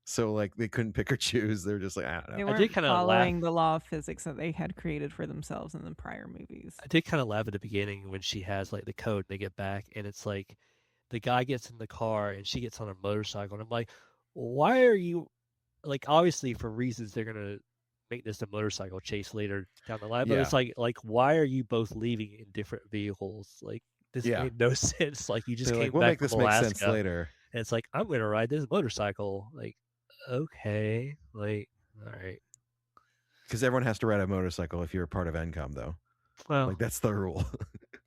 So like they couldn't pick or choose. They were just like, I don't know. They weren't following the law of physics that they had created for themselves in the prior movies. I did kind of laugh at the beginning when she has like the code. They get back and it's like the guy gets in the car and she gets on a motorcycle, and I'm like, why are you like, obviously for reasons they're gonna make this a motorcycle chase later down the line, but it's like why are you both leaving in different vehicles? Like this made no sense. Like you just came we'll back make this from Alaska, make sense later. And it's like, I'm gonna ride this motorcycle. Like, okay, like all right. Because everyone has to ride a motorcycle if you're a part of NCOM, though. Well, like that's the rule.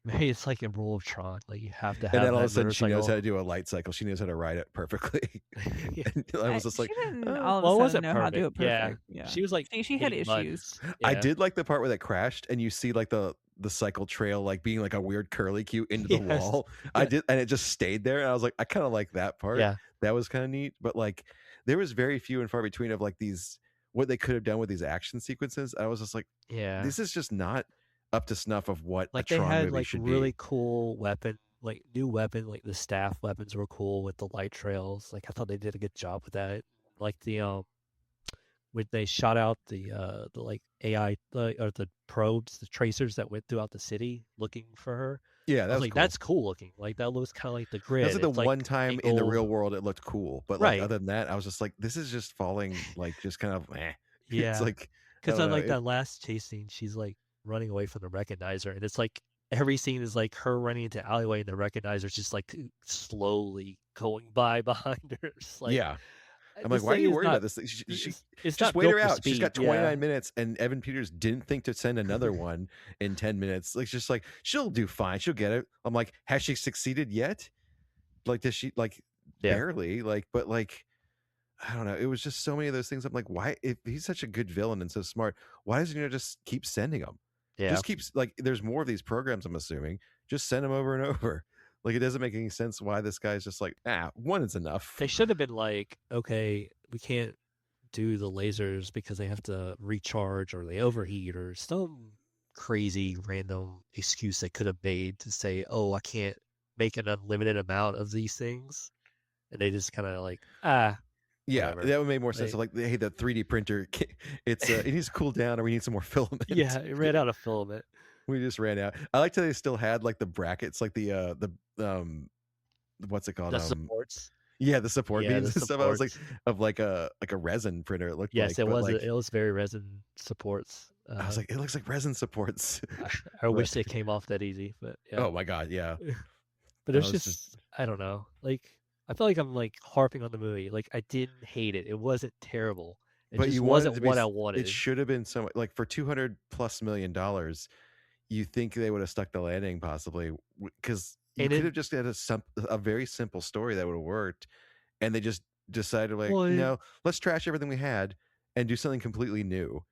Maybe it's like a rule of Tron. Like you have to have. And then all that of a sudden, motorcycle. she knows how to do a light cycle. She knows how to ride it perfectly. And I was just like, she didn't all of a sudden know how to do it perfect. Yeah. She was like, she had issues. Yeah. I did like the part where they crashed, and you see like the cycle trail like being like a weird curly cue into the wall. I did, and it just stayed there. And I was like, I kind of like that part. Yeah, that was kind of neat. But like, there was very few and far between of like these what they could have done with these action sequences. I was just like, yeah, this is just not up to snuff of what like a Tron they had movie like should really be. cool weapon, like new weapon, like the staff weapons were cool with the light trails. Like I thought they did a good job with that. Like the when they shot out the like AI or the probes, the tracers that went throughout the city looking for her. Yeah, that was like cool. That's cool looking. Like that looks kind of like the grid. That's like the one time in the real world it looked cool, but like other than that, I was just like, this is just falling like just kind of Yeah, it's like because I like that last chase scene. She's like running away from the recognizer, and it's like every scene is like her running into alleyway and the recognizer's just like slowly going by behind her. It's like, Yeah. I'm like, this why are thing you is worried not. about this thing? It's Just not wait built her for out. She's got speed. 29 Yeah. minutes, and Evan Peters didn't think to send another one in 10 minutes. Like, just like, she'll do fine. She'll get it. I'm like, has she succeeded yet? Like, does she, like, Yeah. barely? Like, but like, I don't know. It was just so many of those things. I'm like, why? If he's such a good villain and so smart, why doesn't he just keep sending them? Yeah. Just keeps, like, there's more of these programs, I'm assuming. Just send them over and over. Like, it doesn't make any sense why this guy's just like, one is enough. They should have been like, okay, we can't do the lasers because they have to recharge or they overheat or some crazy random excuse they could have made to say, oh, I can't make an unlimited amount of these things. And they just kind of like, Yeah, whatever. that would make more sense. Like, hey, the 3D printer, it needs to cool down, or we need some more filament. Yeah, it ran out of filament. We just ran out. I liked how they still had like the brackets, like the what's it called? The supports. Yeah, the support Yeah, beams the and stuff. I was like, supports. of like a resin printer. It looked Yes, like, it was. like, It was very resin supports. I was like, it looks like resin supports. I wish it came off that easy, but yeah. Oh my god, yeah. But it was just I don't know. Like, I feel like I'm like harping on the movie. Like, I didn't hate it. It wasn't terrible. It but just you wasn't wanted what I wanted. It should have been so, like, for $200+ million. You think they would have stuck the landing possibly, because you could have just had a very simple story that would have worked, and they just decided, like, no, let's trash everything we had and do something completely new.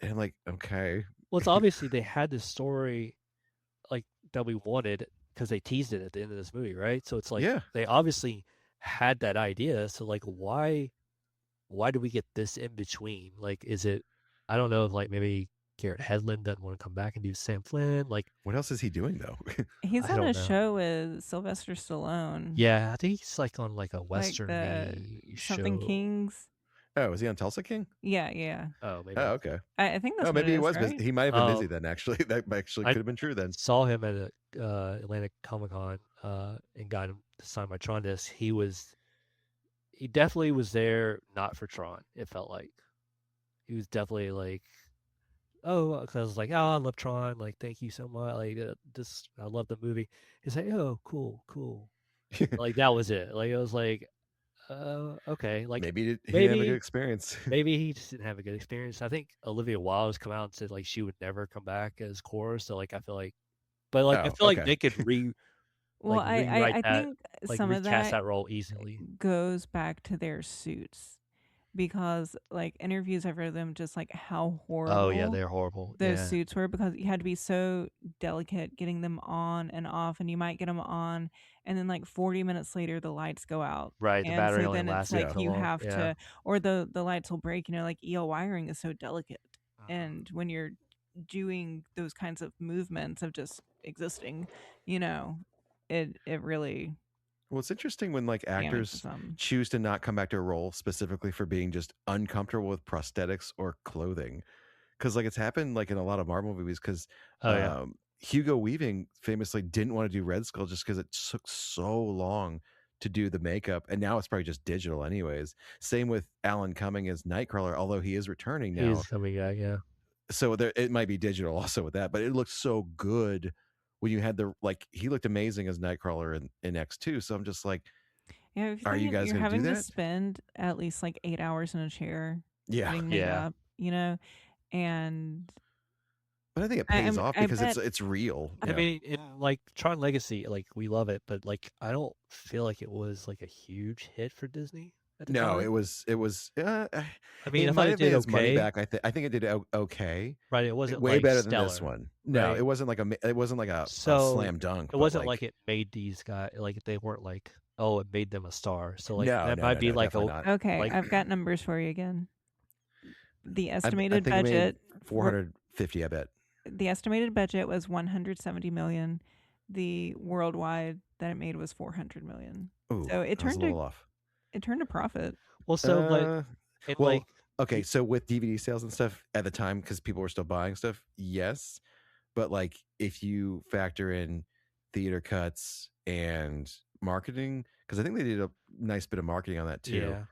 And I'm like, okay. Well, it's obviously they had this story like that we wanted because they teased it at the end of this movie, right? So it's like, they obviously had that idea. So like, why do we get this in between? Like, is it, I don't know if like maybe Garrett Hedlund doesn't want to come back and do Sam Flynn. Like, what else is he doing though? He's on a show with Sylvester Stallone. Yeah, I think he's like on like a Western show. Something Kings. Oh, is he on Tulsa King? Yeah. Oh, maybe. Oh, okay. I think that's. maybe he was right? busy. He might have been busy then. Actually, that actually could have been true then. Saw him at Atlantic Comic Con and got him to sign my Tron disc. He definitely was there, not for Tron. It felt like he was definitely like, oh, because I was like, oh, I love Tron. Like, thank you so much. Like, I love the movie. He's like, oh, cool. Like, that was it. Like, it was like, okay. Like, maybe he didn't have a good experience. Maybe he just didn't have a good experience. I think Olivia Wilde has come out and said like she would never come back as Cora. So like, I feel like, but like, I feel like they could well, I think like, some of that role easily goes back to their suits, because like interviews I've read of them, just like how horrible. Oh yeah, they're horrible. Those suits were, because you had to be so delicate getting them on and off, and you might get them on, and then like 40 minutes later the lights go out. Right, the battery only lasts like you have to, or the lights will break. Like EL wiring is so delicate, and when you're doing those kinds of movements of just existing, it really. Well, it's interesting when like actors choose to not come back to a role specifically for being just uncomfortable with prosthetics or clothing, because like it's happened like in a lot of Marvel movies. Because Hugo Weaving famously didn't want to do Red Skull just because it took so long to do the makeup, and now it's probably just digital anyways. Same with Alan Cumming as Nightcrawler, although he is returning now. He's coming back, yeah. So it might be digital also with that, but it looks so good when you had he looked amazing as Nightcrawler in X2. So I'm just like, are you guys going to do that? To spend at least like 8 hours in a chair, getting makeup, and. But I think it pays off because it's real. I mean, in like Tron Legacy, like we love it, but like I don't feel like it was like a huge hit for Disney. No, it was. I mean, if I made its money back, I think it did okay. Right, it wasn't way like better stellar, than this one. No, right? It wasn't like a slam dunk. It wasn't like it made these guys like they weren't like, oh, it made them a star. So like that might be like okay. Like, I've got numbers for you again. The estimated budget 450. I bet the estimated budget was 170 million. The worldwide that it made was 400 million. Ooh, so it turned a little off. It turned a profit. Well, so okay, so with DVD sales and stuff at the time, because people were still buying stuff, yes, but like if you factor in theater cuts and marketing, because I think they did a nice bit of marketing on that too. Yeah.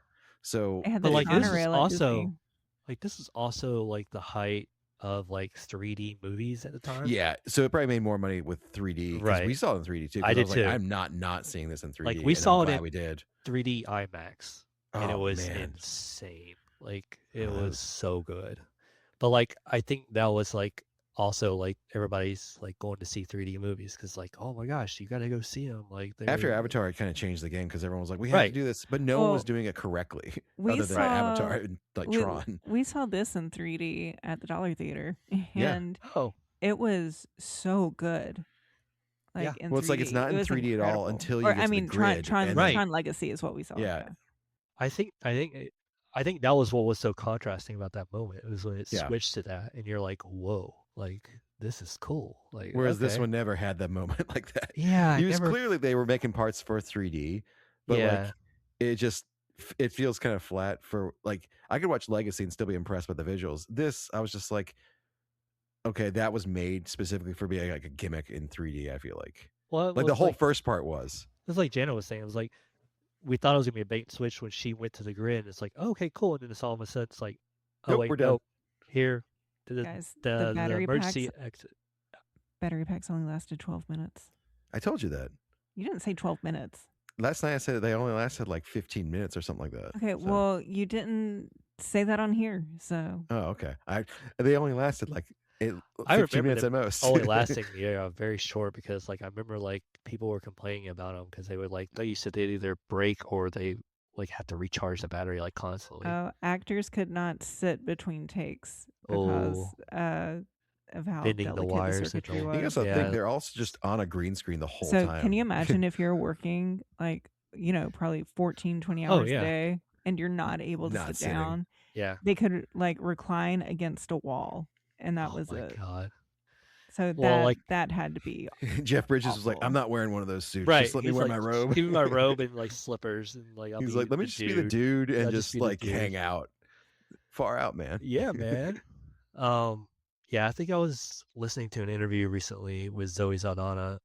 So, but like this is also like the height of like 3D movies at the time. Yeah, so it probably made more money with 3D because we Right. saw it in 3D too. I Because I did was like, too. I'm not seeing this in 3D, Like we and I'm saw it glad in we did. 3D IMAX, and it Oh was man, insane. Like it Oh, that was was- so good. But like I think that was like also like everybody's like going to see 3D movies because like, oh my gosh, you got to go see them. Like after they're Avatar, it kind of changed the game because everyone was like, we have to right. do this, but no one was Well, doing it correctly, we other than saw Avatar and like we, Tron. we saw this in 3D at the Dollar Theater, Yeah. and Oh it was so good. Yeah. Like in Well, it's 3D, like it's not it in was 3D at all incredible. until you Or get I to the mean, Tron, grid, Tron, and Right. Tron Legacy is what we saw. Yeah. I think that was what was so contrasting about that moment. It was when it Yeah. switched to that, and you're like, whoa, like this is cool. Like Whereas this okay. one never had that moment like that. Yeah, It was clearly they were making parts for 3D, but Yeah. like it just it feels kind of flat for like I could watch Legacy and still be impressed with the visuals. This I was just like, okay, that was made specifically for being like a gimmick in 3D. I feel like Well, the whole first part was. It's like Jana was saying. It was like we thought it was gonna be a bait and switch when she went to the grid. And it's like, oh, okay, cool. And then it's all of a sudden it's like, oh Nope, wait, we're done. nope. Here, Guys, the battery emergency packs exit. battery packs only lasted 12 minutes. I told you that. You didn't say 12 minutes. Last night I said they only lasted like 15 minutes or something like that. Okay, So- well, you didn't say that on here, so Oh, okay. They only lasted like 15 remember minutes them at most. only lasting very short because like I remember like people were complaining about them because they would like they used to they'd either break or they like have to recharge the battery like constantly. actors could not sit between takes because of how Bending the delicate wires the and circuitry all. was. You also Yeah. think they're also just on a green screen the whole So time. can you imagine if you're working like, probably 14, 20 hours yeah. a day and you're not able to Not sit sitting. down? Yeah. They could like recline against a wall and that oh was my it. god. So Well, that had to be Jeff Bridges was like, awful. I'm not wearing one of those suits. Right. Just let me he's wear like, my "Just robe. Give me my robe and like slippers and like I'll He's be like, let me the just be the dude and I'll just be the like dude." hang out. Far out, man. Yeah, man. Yeah, I think I was listening to an interview recently with Zoe Saldana.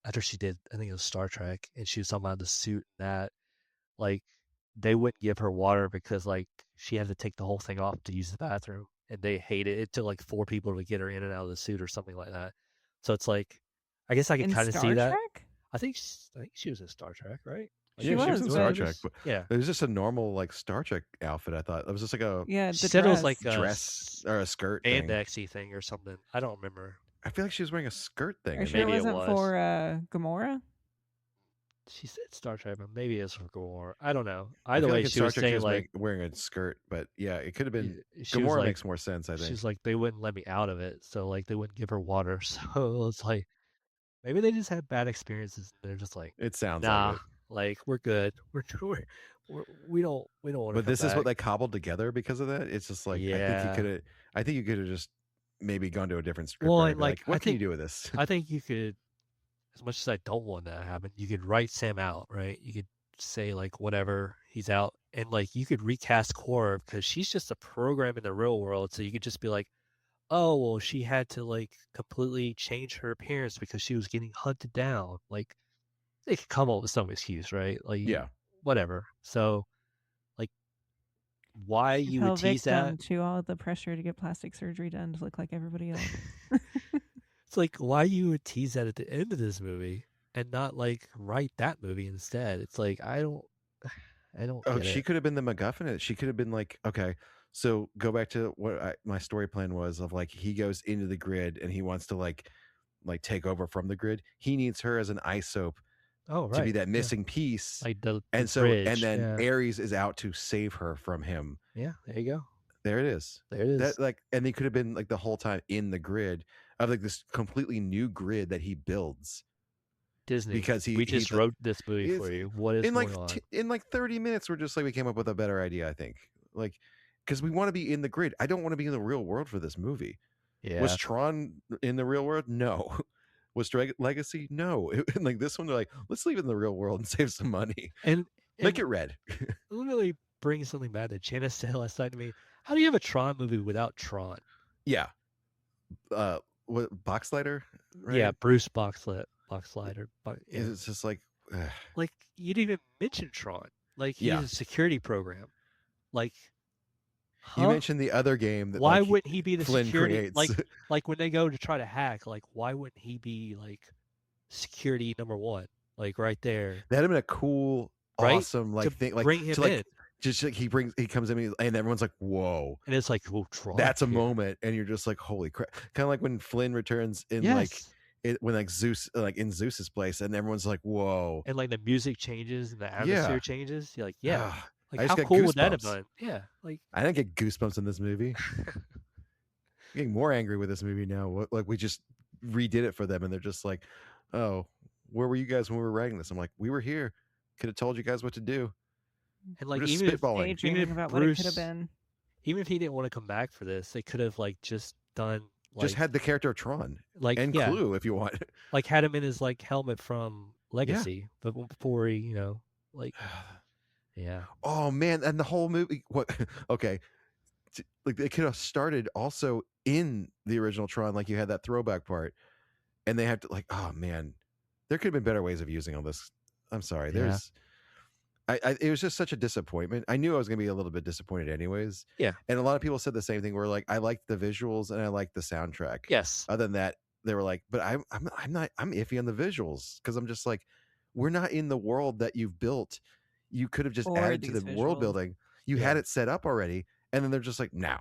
After she did, I think it was Star Trek, and she was talking about the suit and that, like, they wouldn't give her water because like she had to take the whole thing off to use the bathroom, and they hated it. It took like 4 people to get her in and out of the suit or something like that. So it's like, I guess I could in kind of Star see that. Trek? I think she was in Star Trek, right? She Yeah, she was was, in but Star it Trek. was- But yeah. it was just a normal like Star Trek outfit. I thought it was just like a Yeah, She the said it was dress. like a dress or a skirt thing. bandexy thing or something. I don't remember. I feel like she was wearing a skirt thing. Are you in sure it there. Maybe it wasn't was. for Gamora? She said Star Trek, but maybe it's for Gamora. I don't know. I Either feel way, like in she Star was Trek saying she was like wearing a skirt, but yeah, it could have been. she was Gamora like makes more sense, I think. she's like they wouldn't let me out of it, so like they wouldn't give her water. So it's like maybe they just had bad experiences. And they're just like, It sounds nah, like it. like we're good. We don't want to. But this is what they cobbled together because of that. It's just like Yeah. I think you could have just maybe gone to a different script. Well, writer and and be like, what I can you think- do with this? I think you could, as much as I don't want that to happen, you could write Sam out, right? You could say like whatever he's out, and like you could recast Cora because she's just a program in the real world. So you could just be like, oh well, she had to like completely change her appearance because she was getting hunted down. Like they could come up with some excuse, right? Like Yeah. whatever. So like, why She you fell would tease victim that? to all the pressure to get plastic surgery done to look like everybody else. It's like why you would tease that at the end of this movie and not like write that movie instead. It's like I don't Oh, get she it. could have been the MacGuffin. She could have been like, okay, so go back to what my story plan was of like he goes into the grid and he wants to like take over from the grid. He needs her as an eye soap Oh right. to be that yeah. missing piece. Like the and so bridge. and then yeah. Ares is out to save her from him. Yeah, there you go. There it is. There it is. That like and they could have been like the whole time in the grid of like this completely new grid that he builds. Disney. because we just wrote this movie it's- for you. What is in going like on? in like 30 minutes we're just like we came up with a better idea, I think. Like because we want to be in the grid. I don't want to be in the real world for this movie. Yeah. Was Tron in the real world? No. Was Legacy? No. Like this one, they're like, let's leave it in the real world and save some money. and Make it red. literally bring something back that Jana said last night to me. How do you have a Tron movie without Tron? Yeah. What Boxlighter? Right? Yeah, Bruce Boxlighter. But yeah. It's just like Like you didn't even mention Tron. Like he's Yeah. a security program. Like You Huh? mentioned the other game that Why like wouldn't he be the Flynn security? creates. Like when they go to try to hack, like why wouldn't he be like security number one, like right there, That'd have been a cool, right? awesome To like thing, like bring him to like in, just like he comes in and everyone's like, whoa, and it's like, oh, Tron that's a here. moment, and you're just like, holy crap. Kind of like when Flynn returns in like Yes, when like Zeus, like in Zeus's place, and everyone's like, whoa, and like the music changes and the yeah. atmosphere changes. You're like, yeah, like I just how got cool would that have goosebumps. been? Yeah, like I didn't get goosebumps in this movie. I'm getting more angry with this movie now. Like we just redid it for them, and they're just like, "Oh, where were you guys when we were writing this?" I'm like, "We were here. Could have told you guys what to do. and We're like just even spitballing." Daydreaming if about what it could have Bruce, been. even if he didn't want to come back for this, they could have like just done Just like had the character of Tron and yeah, Clue if you want. like had him in his like helmet from Yeah. Legacy, but before he, like yeah, Oh man, and the whole movie. What? Okay, like they could have started also in the original Tron, like you had that throwback part, and they had to like, oh man, there could have been better ways of using all this. I'm sorry. Yeah. There's it was just such a disappointment. I knew I was going to be a little bit disappointed anyways. Yeah. And a lot of people said the same thing where like I liked the visuals and I liked the soundtrack. Yes. Other than that, they were like, but I'm not I'm iffy on the visuals because I'm just like, we're not in the world that you've built. You could have just Or added to the these world visuals. building. You had it set up already, and then they're just like, now.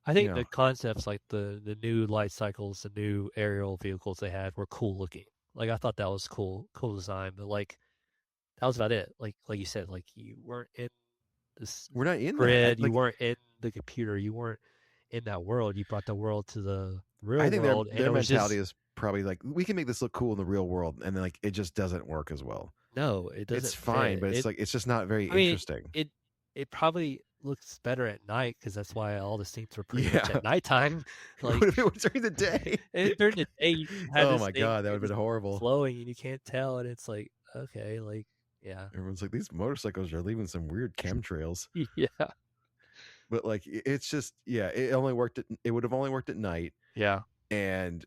I think You the know. concepts, like the new light cycles, the new aerial vehicles they had, were cool looking. Like I thought that was cool design, but like that was about it. Like you said, like you weren't in this We're not in grid, that. you weren't in the computer, you weren't in that world. You brought the world to the real I think world, and their it was mentality just is probably like we can make this look cool in the real world, and then like it just doesn't work as well. no, it doesn't. It's fine, fit. but it's like it's just not very I mean, interesting. it probably looks better at night because that's why all the scenes were pretty much Yeah. at nighttime. What Like if it was during the day? during the day, you had Oh this my thing god, that would have just been horrible. flowing, and you can't tell, and it's like okay, like yeah, Everyone's like, these motorcycles are leaving some weird chemtrails. yeah, But like, it's just yeah, it only worked. It would have only worked at night, yeah, and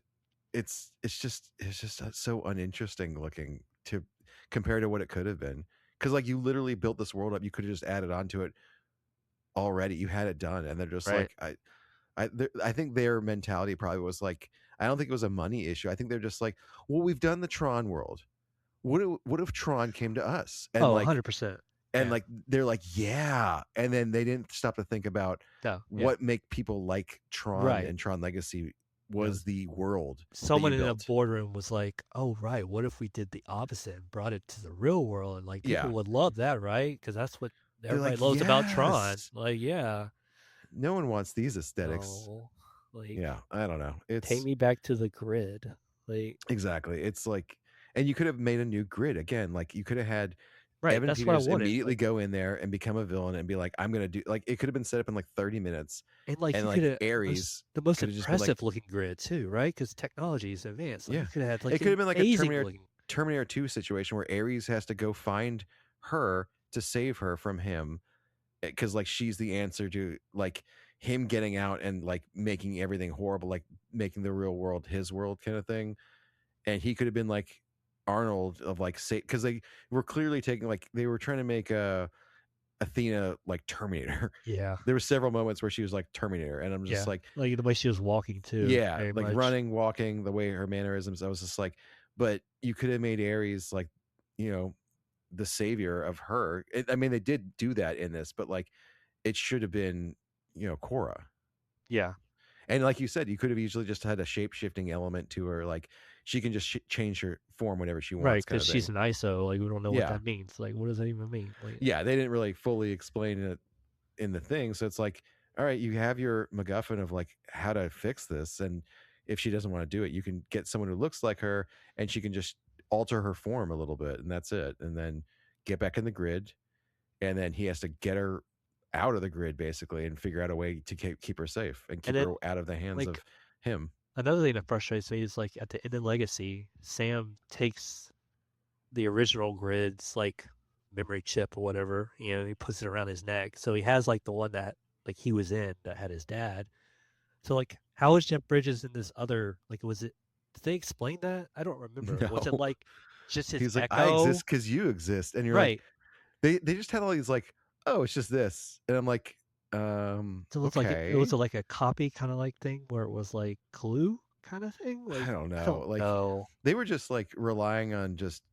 it's just so uninteresting looking to compare to what it could have been. Because like you literally built this world up, you could have just added onto it already. You had it done, and they're just right. like I think their mentality probably was like, I don't think it was a money issue. I think they're just like, well, we've done the Tron world. What if Tron came to us and Oh, like 100%. and Yeah. like they're like yeah, and then they didn't stop to think about No, yeah, what make people like Tron right. and Tron Legacy was the world. that Someone you in a built. boardroom was like, "Oh, right. What if we did the opposite and brought it to the real world? And like people Yeah. would love that, right? Because that's what They're everybody like, loves about Tron. yes. Like, yeah, No one wants these aesthetics. no, like Yeah, I don't know. take It's me back to the grid. Like, exactly. It's like, and you could have made a new grid again. Like you could have had right. Evan That's what I Peters wanted. immediately Like, go in there and become a villain and be like, I'm gonna do like it could have been set up in like 30 minutes. and like And you like could have Ares the most could have just been impressive like, looking grid too, right? Because technology is advanced. Like yeah, you could have had like it could have been like a amazing looking. Terminator 2 situation where Ares has to go find her to save her from him because like she's the answer to like him getting out and like making everything horrible, like making the real world his world kind of thing. And he could have been like Arnold of like say because they were clearly taking like they were trying to make Athena like Terminator. Yeah, There were several moments where she was like Terminator, and I'm just yeah. like The way she was walking too. yeah, very like much. running, walking, the way her mannerisms. I was just like, but you could have made Ares like, you know, the savior of her. I mean, they did do that in this, but like, it should have been, you know, Korra. Yeah, And like you said, you could have easily just had a shape shifting element to her. Like, she can just change her form whenever she wants. right. Kind Because of she's thing. an ISO. Like we don't know what Yeah. that means. Like what does that even mean? Like, Yeah, they didn't really fully explain it in the thing. So it's like, all right, you have your MacGuffin of like how to fix this, and if she doesn't want to do it, you can get someone who looks like her, and she can just alter her form a little bit, and that's it. And then get back in the grid, and then he has to get her out of the grid basically, and figure out a way to keep her safe and keep then, her out of the hands like, of him. Another thing that frustrates me is like at the end of Legacy, Sam takes the original grid's like memory chip or whatever, he puts it around his neck. So he has like the one that like he was in that had his dad. So like how was Jeff Bridges in this other like was it did they explain that? I don't remember. Was it No. like just his He's like, echo? I exist because you exist, and you're right. like, they just had all these like, oh, it's just this, and I'm like, So it was Okay. like a copy kind of like thing where it was like Clue kind of thing. Like I don't I know. don't Like know. they were just like relying on just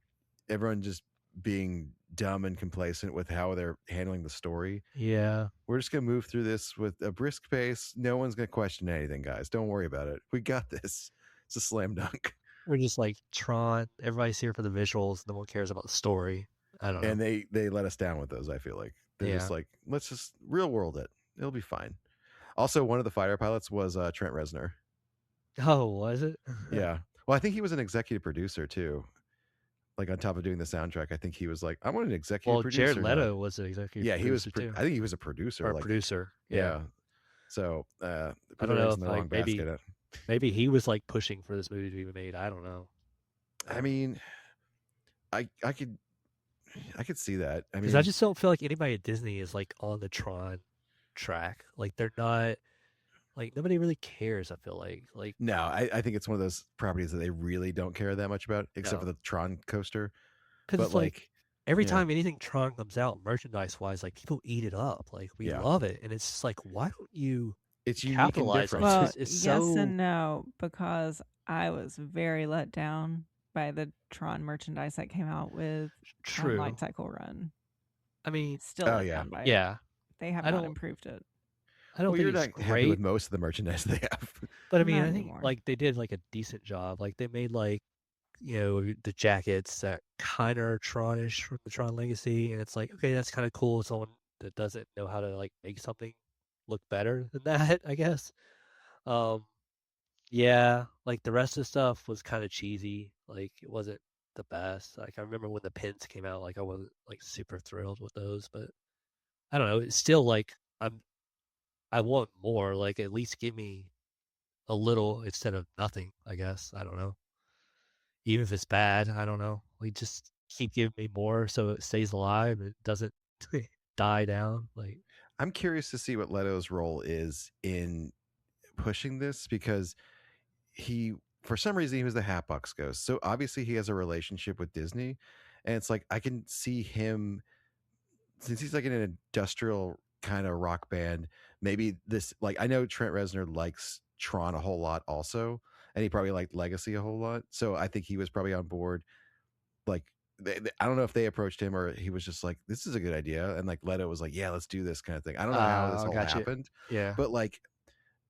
everyone just being dumb and complacent with how they're handling the story. Yeah, We're just gonna move through this with a brisk pace. No one's gonna question anything, guys. Don't worry about it. We got this. It's a slam dunk. we're just like Tron. Everybody's here for the visuals. No one cares about the story. I don't know. And they let us down with those. I feel like they're just Yeah. like, let's just real world it. It'll be fine. Also, one of the fighter pilots was Trent Reznor. Oh, was it? Yeah. Well, I think he was an executive producer too. Like on top of doing the soundtrack, I think he was like, I want an executive Well, Jared producer now. Leto was an executive Yeah, he was. producer too, I think he was a producer. or a Like, producer. yeah. So I put don't their know eggs in if the like wrong basket. maybe he was like pushing for this movie to be made. I don't know. I mean, I could see that. I Because I mean, just don't feel like anybody at Disney is like on the Tron track. Like they're not. Like nobody really cares. I feel like no, I think it's one of those properties that they really don't care that much about, except for no, the Tron coaster. because But it's like like, every yeah, time anything Tron comes out, merchandise wise, like people eat it up. Like we yeah, love it, and it's just like why don't you it's unique and capitalize on different. it? Well, It's yes so and no, because I was very let down by the Tron merchandise that came out with Tron true. Light Cycle Run. I mean, Still Oh let yeah. down by it. yeah, They have I not don't. improved it. I don't Well, think you're it's not happy with great, most of the merchandise they have. but I mean, Not I think anymore. like they did like a decent job. Like they made like the jackets that kind of are Tronish from the Tron Legacy, and it's like okay, that's kind of cool. Someone that doesn't know how to like make something look better than that, I guess. Um, yeah, like the rest of the stuff was kind of cheesy. Like it wasn't the best. Like I remember when the pins came out, like I wasn't like super thrilled with those, but I don't know. It's still like I want more. Like at least give me a little instead of nothing. I guess I don't know. Even if it's bad, I don't know. Like just keep giving me more so it stays alive. It doesn't die down. Like I'm curious to see what Leto's role is in pushing this because he, for some reason, he was the Hatbox Ghost. So obviously, he has a relationship with Disney, and it's like I can see him since he's like in an industrial kind of rock band. Maybe this, like, I know Trent Reznor likes Tron a whole lot, also, and he probably liked Legacy a whole lot. So I think he was probably on board. Like, I don't know if they approached him or he was just like, "This is a good idea," and like Leto was like, "Yeah, let's do this," kind of thing. I don't know how this I all got you. happened, Yeah. but like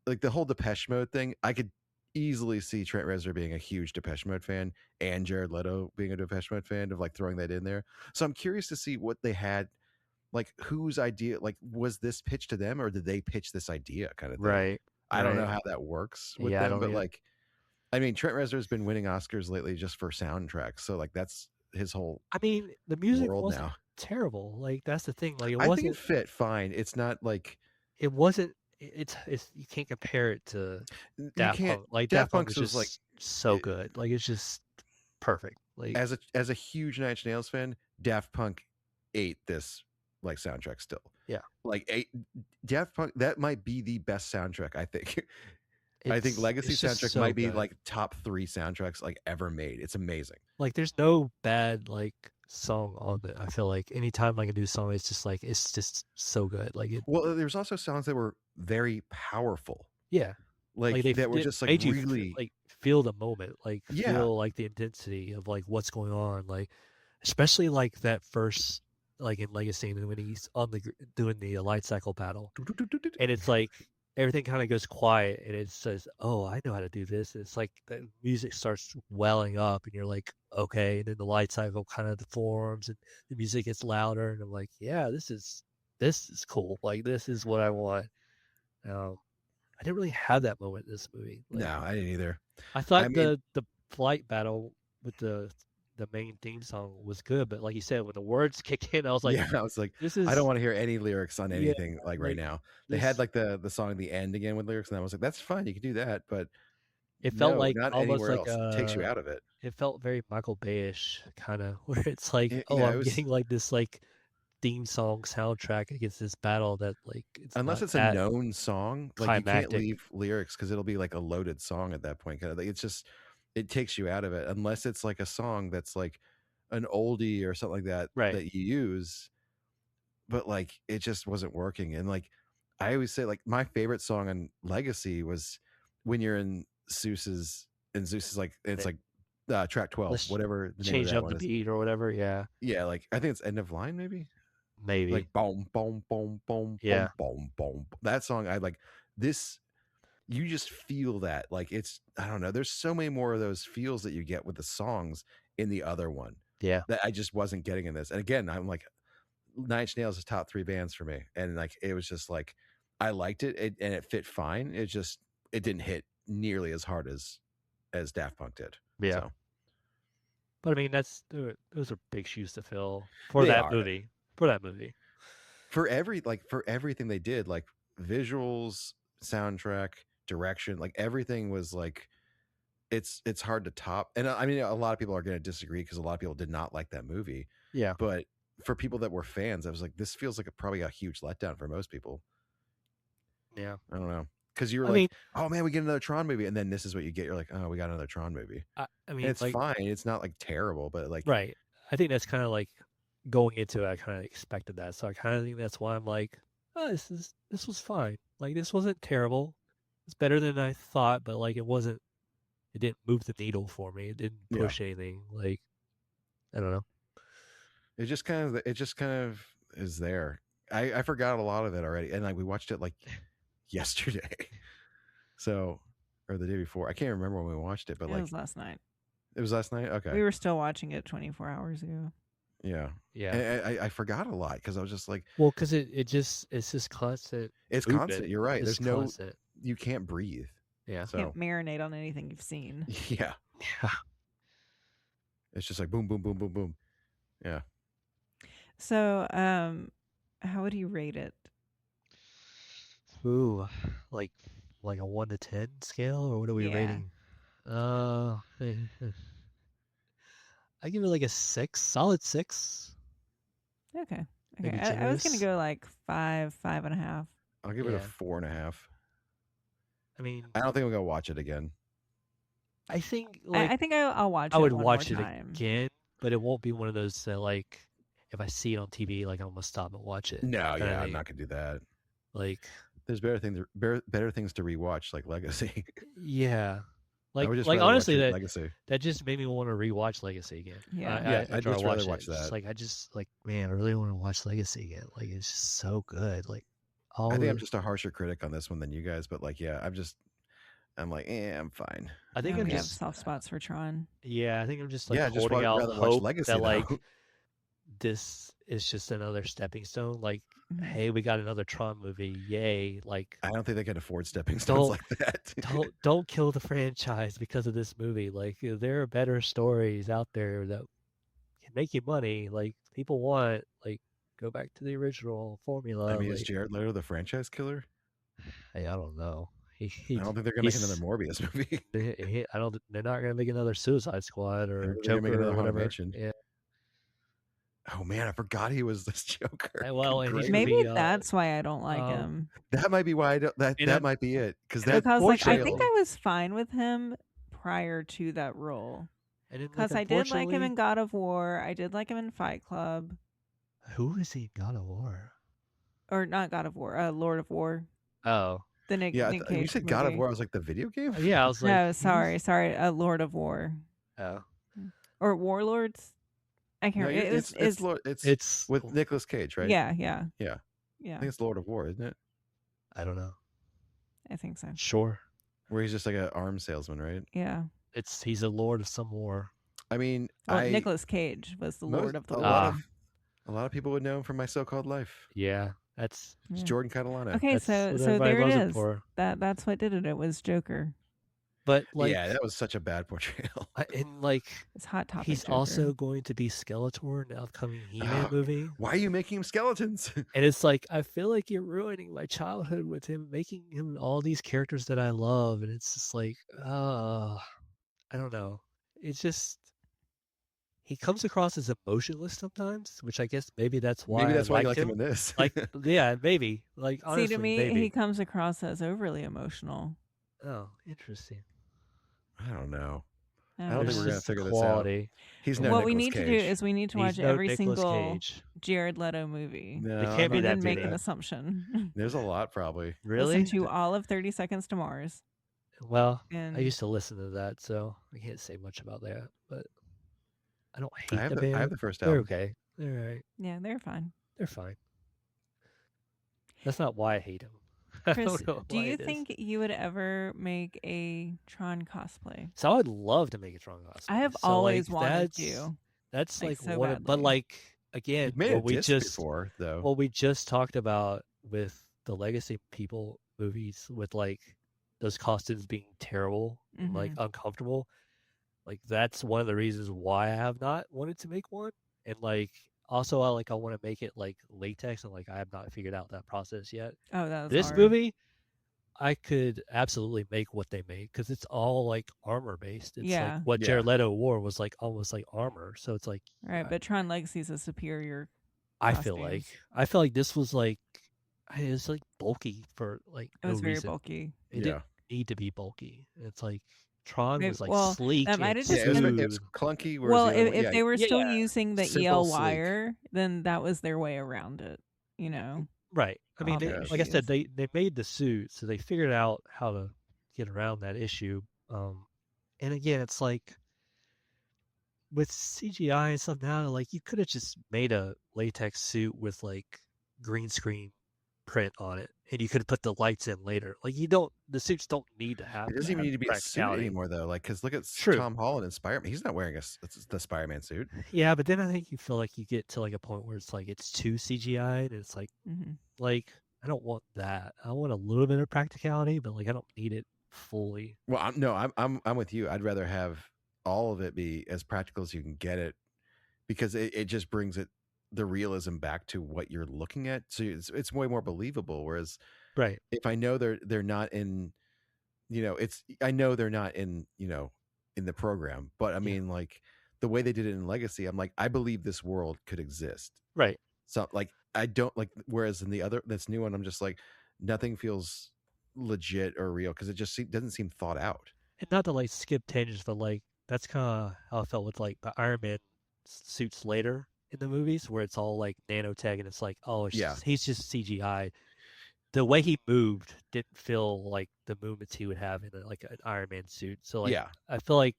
the whole Depeche Mode thing, I could easily see Trent Reznor being a huge Depeche Mode fan and Jared Leto being a Depeche Mode fan of like throwing that in there. So I'm curious to see what they had, like whose idea, like was this pitched to them or did they pitch this idea kind of thing? Right. I don't know Right. how that works with Yeah, I them, don't but yeah. like, I mean, Trent Reznor's been winning Oscars lately just for soundtracks, so like that's his whole I mean, the music world wasn't now. terrible. Like that's the thing. Like it I think it wasn't. fit fine. It's not like It wasn't. It's you can't compare it to you Daft can't. Punk. Like Daft Daft Punk is Punk's was like just so good. Like it's just perfect. Like as a huge Nine Inch Nails fan, Daft Punk ate this like soundtrack still. yeah, Like Daft Punk, that might be the best soundtrack, I think. I think Legacy it's just soundtrack so might be good. like top 3 soundtracks like ever made. It's amazing. Like there's no bad like song on it. I feel like anytime like a new song, it's just so good. Like it. Well, there's also songs that were very powerful. Yeah. Like that were it just like made you really like feel the moment, like yeah. feel like the intensity of like what's going on, like especially like that first like in Legacy and when he's on the doing the light cycle battle, and it's like everything kind of goes quiet and it says, "Oh, I know how to do this." And it's like the music starts welling up, and you're like, "Okay," and then the light cycle kind of forms, and the music gets louder, and I'm like, "Yeah, this is cool. Like this is what I want." I didn't really have that moment in this movie. Like, No, I didn't either. I I thought mean, the flight battle with the main theme song was good, but like you said, when the words kicked in, I was like, yeah, I was like, "This I don't is want to hear any lyrics on yeah, anything like right like now. They had this." like the song at the end again with lyrics, and I was like, that's fine, you can do that, but It felt no, like not almost anywhere like else. It takes you out of it. it felt very Michael Bayish kind of, where it's like, "Oh, Yeah, it I'm was getting like this like theme song soundtrack against this battle that like it's unless not it's a that known song, like you can't climactic." leave lyrics because it'll be like a loaded song at that point. Kind of like it's just it takes you out of it unless it's like a song that's like an oldie or something like that Right. that you use, but like it just wasn't working. And like I always say like my favorite song on Legacy was when you're in Zeus's, and Zeus is like it's like track 12, Let's whatever the name of change that up one the is. beat or whatever. Yeah, Yeah, like I think it's End of Line maybe. maybe. Like boom, boom, boom, boom, Yeah. boom, boom, boom. That song, I like this. You just feel that, like it's, I don't know. There's so many more of those feels that you get with the songs in the other one. Yeah. That I just wasn't getting in this. And again, I'm like, Nine Inch Nails is top 3 bands for me, and like it was just like I liked it, and it fit fine. It just it didn't hit nearly as hard as Daft Punk did. Yeah. So. But I mean, those are big shoes to fill for They that are. movie. For that movie. For everything they did, like visuals, soundtrack, direction, like everything was like it's hard to top. And I mean, a lot of people are going to disagree because a lot of people did not like that movie. Yeah. But for people that were fans, I was like, this feels like probably a huge letdown for most people. Yeah. I don't know. Because you were oh man, we get another Tron movie, and then this is what you get. You're like, oh, we got another Tron movie. I mean, and it's fine. It's not like terrible, but like right. I think that's kind of like going into it. I kind of expected that, so I kind of think that's why I'm like, oh, this was fine. Like this wasn't terrible. It's better than I thought, but like it didn't move the needle for me. It didn't push anything. Like I don't know. It just kind of is there. I forgot a lot of it already, and like we watched it like yesterday, or the day before. I can't remember when we watched it, but it like was last night. It was last night. Okay, we were still watching it 24 hours ago. Yeah. And I forgot a lot because I was just like, well, because it's just constant. It's movement. constant. You're right. It's There's constant. you can't breathe. Yeah. So can't marinate on anything you've seen. Yeah. Yeah. It's just like boom, boom, boom, boom, boom. Yeah. So, how would you rate it? Ooh, like a 1 to 10 scale, or what are we rating? I give it like a 6, solid 6. Okay. I was gonna go like 5, 5.5. I'll give it a 4.5. I mean, I don't think we'll go watch it again. I think I think I'll watch it. I would one watch more it time. again, but it won't be one of those that like if I see it on TV, like I'm gonna stop and watch it. No, yeah, I'm not gonna do that. Like, there's better things to rewatch, like Legacy. Yeah, like honestly, that just made me want to rewatch Legacy again. Yeah, I'd just rather watch that. Just, like I just like, man, I really want to watch Legacy again. Like it's just so good. Like I think I'm just a harsher critic on this one than you guys, but like, yeah, I'm like, I'm fine. I think we have soft spots for Tron. Yeah, I think I'm just like holding out hope Legacy, that like this is just another stepping stone. Like, hey, we got another Tron movie, yay! Like, I don't think they can afford stepping stones like that. don't kill the franchise because of this movie. Like, there are better stories out there that can make you money. Like, people want like go back to the original formula. I mean, is Jared Leto the franchise killer? Hey, I don't know. I don't think they're gonna make another Morbius movie. They're not gonna make another Suicide Squad or Joker or whatever. Yeah. Oh man, I forgot he was this Joker. Well, maybe that's why I don't like him. That might be why I don't. That might be it. Because like I think I was fine with him prior to that role. Because I did like him in God of War. I did like him in Fight Club. Who is he in God of War? Or not God of War, Lord of War. Oh. The Nick Cage you said movie. God of War. I was like, the video game? Yeah, I was like, no, sorry, Lord of War. Oh. Or Warlords. I can't remember. It's with Nicolas Cage, right? Yeah. I think it's Lord of War, isn't it? I don't know. I think so. Sure. Where he's just like an arms salesman, right? Yeah. He's a lord of some war. I mean, Nicolas Cage was the lord of the war. A lot of people would know him from My So-Called Life. Yeah, it's Jordan Catalano. Okay, so there it is. That's what did it. It was Joker. But like, yeah, that was such a bad portrayal. And like, it's hot topic. He's Joker. Also going to be Skeletor in the upcoming He-Man movie. Why are you making him skeletons? And it's like, I feel like you're ruining my childhood with him, making him all these characters that I love, and it's just like, I don't know. It's just he comes across as emotionless sometimes, which I guess maybe that's why you like him in this. Like, yeah, maybe. Like, honestly, see, to me, maybe. he comes across as overly emotional. Oh, interesting. I don't know. I don't think we're gonna figure this out. quality. He's no What Nicolas we need Cage. to do is we need to watch no every Nicolas single Cage. Jared Leto movie. No, It can't be and that then make many. an assumption. There's a lot, probably. Really? Listen to all of 30 Seconds to Mars. Well, And I used to listen to that, so I can't say much about that. But I don't hate the I band. have the first They're album. okay. They're all right. yeah, they're fine. They're fine. That's not why I hate them. Chris, do you think you would ever make a Tron cosplay? So I would love to make a Tron cosplay. I have so, always like, wanted to. That's like so one, but badly. like again, You've made what a we disc just before, though. what we just talked about with the Legacy People movies, with like those costumes being terrible, and, like uncomfortable. Like that's one of the reasons why I have not wanted to make one, and like also I want to make it like latex, and like I have not figured out that process yet. Oh, that was This hard. movie, I could absolutely make what they made because it's all like armor based. It's like what Jared Leto wore was like almost like armor. So it's like right, but Tron Legacy is a superior. I feel like this was like it was like bulky for like it was no very reason. bulky. It didn't need to be bulky. It's like Tron was like well, sleek. That might and have just smooth. It's clunky. Well, whereas the other one- if they were still using the Simple, EL sleek. wire, then that was their way around it. You know. Right. I mean, like I said, they made the suit, so they figured out how to get around that issue. And again, it's like with CGI and stuff now, like you could have just made a latex suit with like green screen print on it, and you could put the lights in later. Like the suits don't need to have. It doesn't even need to be a suit anymore, though. Like, because look at Tom Holland in Spider-Man. He's not wearing the Spider-Man suit. Yeah, but then I think you feel like you get to like a point where it's like it's too CGI, and it's like, like I don't want that. I want a little bit of practicality, but like I don't need it fully. Well, I'm with you. I'd rather have all of it be as practical as you can get it, because it just brings the realism back to what you're looking at. So it's way more believable. Whereas, right, if I know they're not in, I know they're not in, in the program, but I mean, like the way they did it in Legacy, I'm like, I believe this world could exist. Right. So like, I don't like, whereas in this new one, I'm just like, nothing feels legit or real because it just doesn't seem thought out. And not to like skip tangents, but like that's kind of how I felt with like the Iron Man suits later in the movies, where it's all like nanotech and it's like, oh, he's just CGI. The way he moved didn't feel like the movements he would have in like an Iron Man suit. So like, I feel like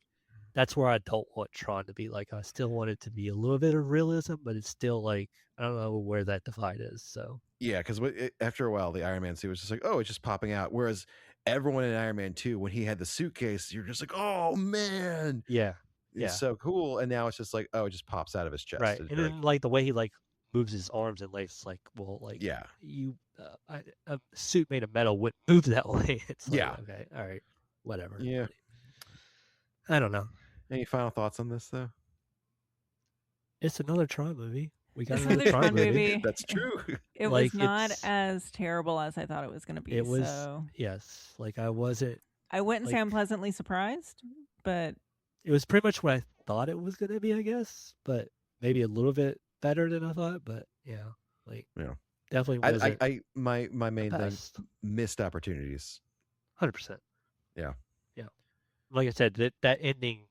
that's where I don't want Tron to be. Like, I still want it to be a little bit of realism, but it's still like, I don't know where that divide is. So yeah, because after a while, the Iron Man suit was just like, oh, it's just popping out. Whereas everyone in Iron Man 2, when he had the suitcase, you're just like, oh man, it's so cool. And now it's just like, oh, it just pops out of his chest. Right, and then like the way he like moves his arms and legs, like, well, like a suit made of metal wouldn't move that way. It's like, okay, all right, whatever. Yeah, I don't know. Any final thoughts on this though? It's another Tron movie. We got another Tron movie. That's true. It was not as terrible as I thought it was going to be. It was, yes. Like I wouldn't say I'm pleasantly surprised, but it was pretty much what I thought it was going to be, I guess. But maybe a little bit better than I thought. But definitely wasn't. My main thing, missed opportunities. 100%. Yeah. Like I said, that ending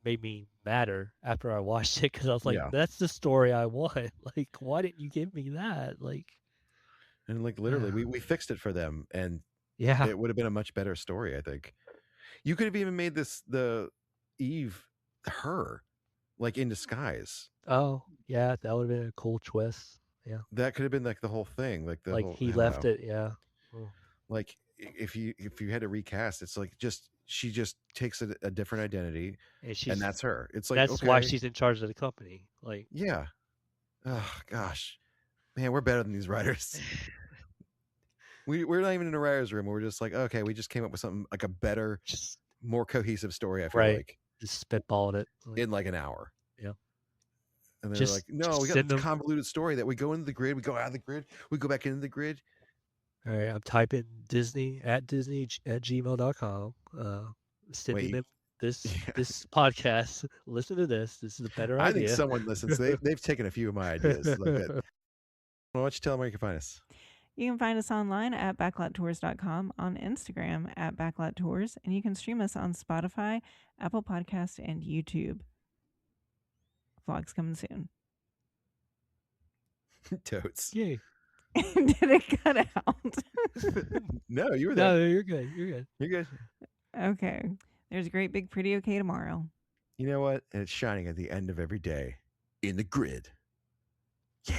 made me madder after I watched it because I was like, that's the story I want. Like, why didn't you give me that? Like, and like literally, we fixed it for them, and it would have been a much better story. I think you could have even made the Eve her, like in disguise. Oh yeah, that would have been a cool twist. Yeah, that could have been like the whole thing. Like he left it. Yeah, like if you had to recast, it's like she just takes a different identity, and that's her. It's like that's why she's in charge of the company. Like, yeah. Oh gosh, man, we're better than these writers. We're not even in a writer's room. We're just like, okay, we just came up with something like a better, more cohesive story. I feel like just spitballed it in like an hour. Yeah. And they're like, no, we got a convoluted story that we go into the grid, we go out of the grid, we go back into the grid. All right, I'm typing Disney at gmail.com. Sending them this podcast. Listen to this. This is a better idea. I think someone listens. They've taken a few of my ideas. Like that. Why don't you tell them where you can find us? You can find us online at backlottours.com, on Instagram at backlottours, and you can stream us on Spotify, Apple Podcasts, and YouTube. Vlogs coming soon. Totes. Yay. Did it cut out? No, you were there. No, you're good. You're good. You're good. Okay. There's a great big pretty okay tomorrow. You know what? And it's shining at the end of every day in the grid. Yeah.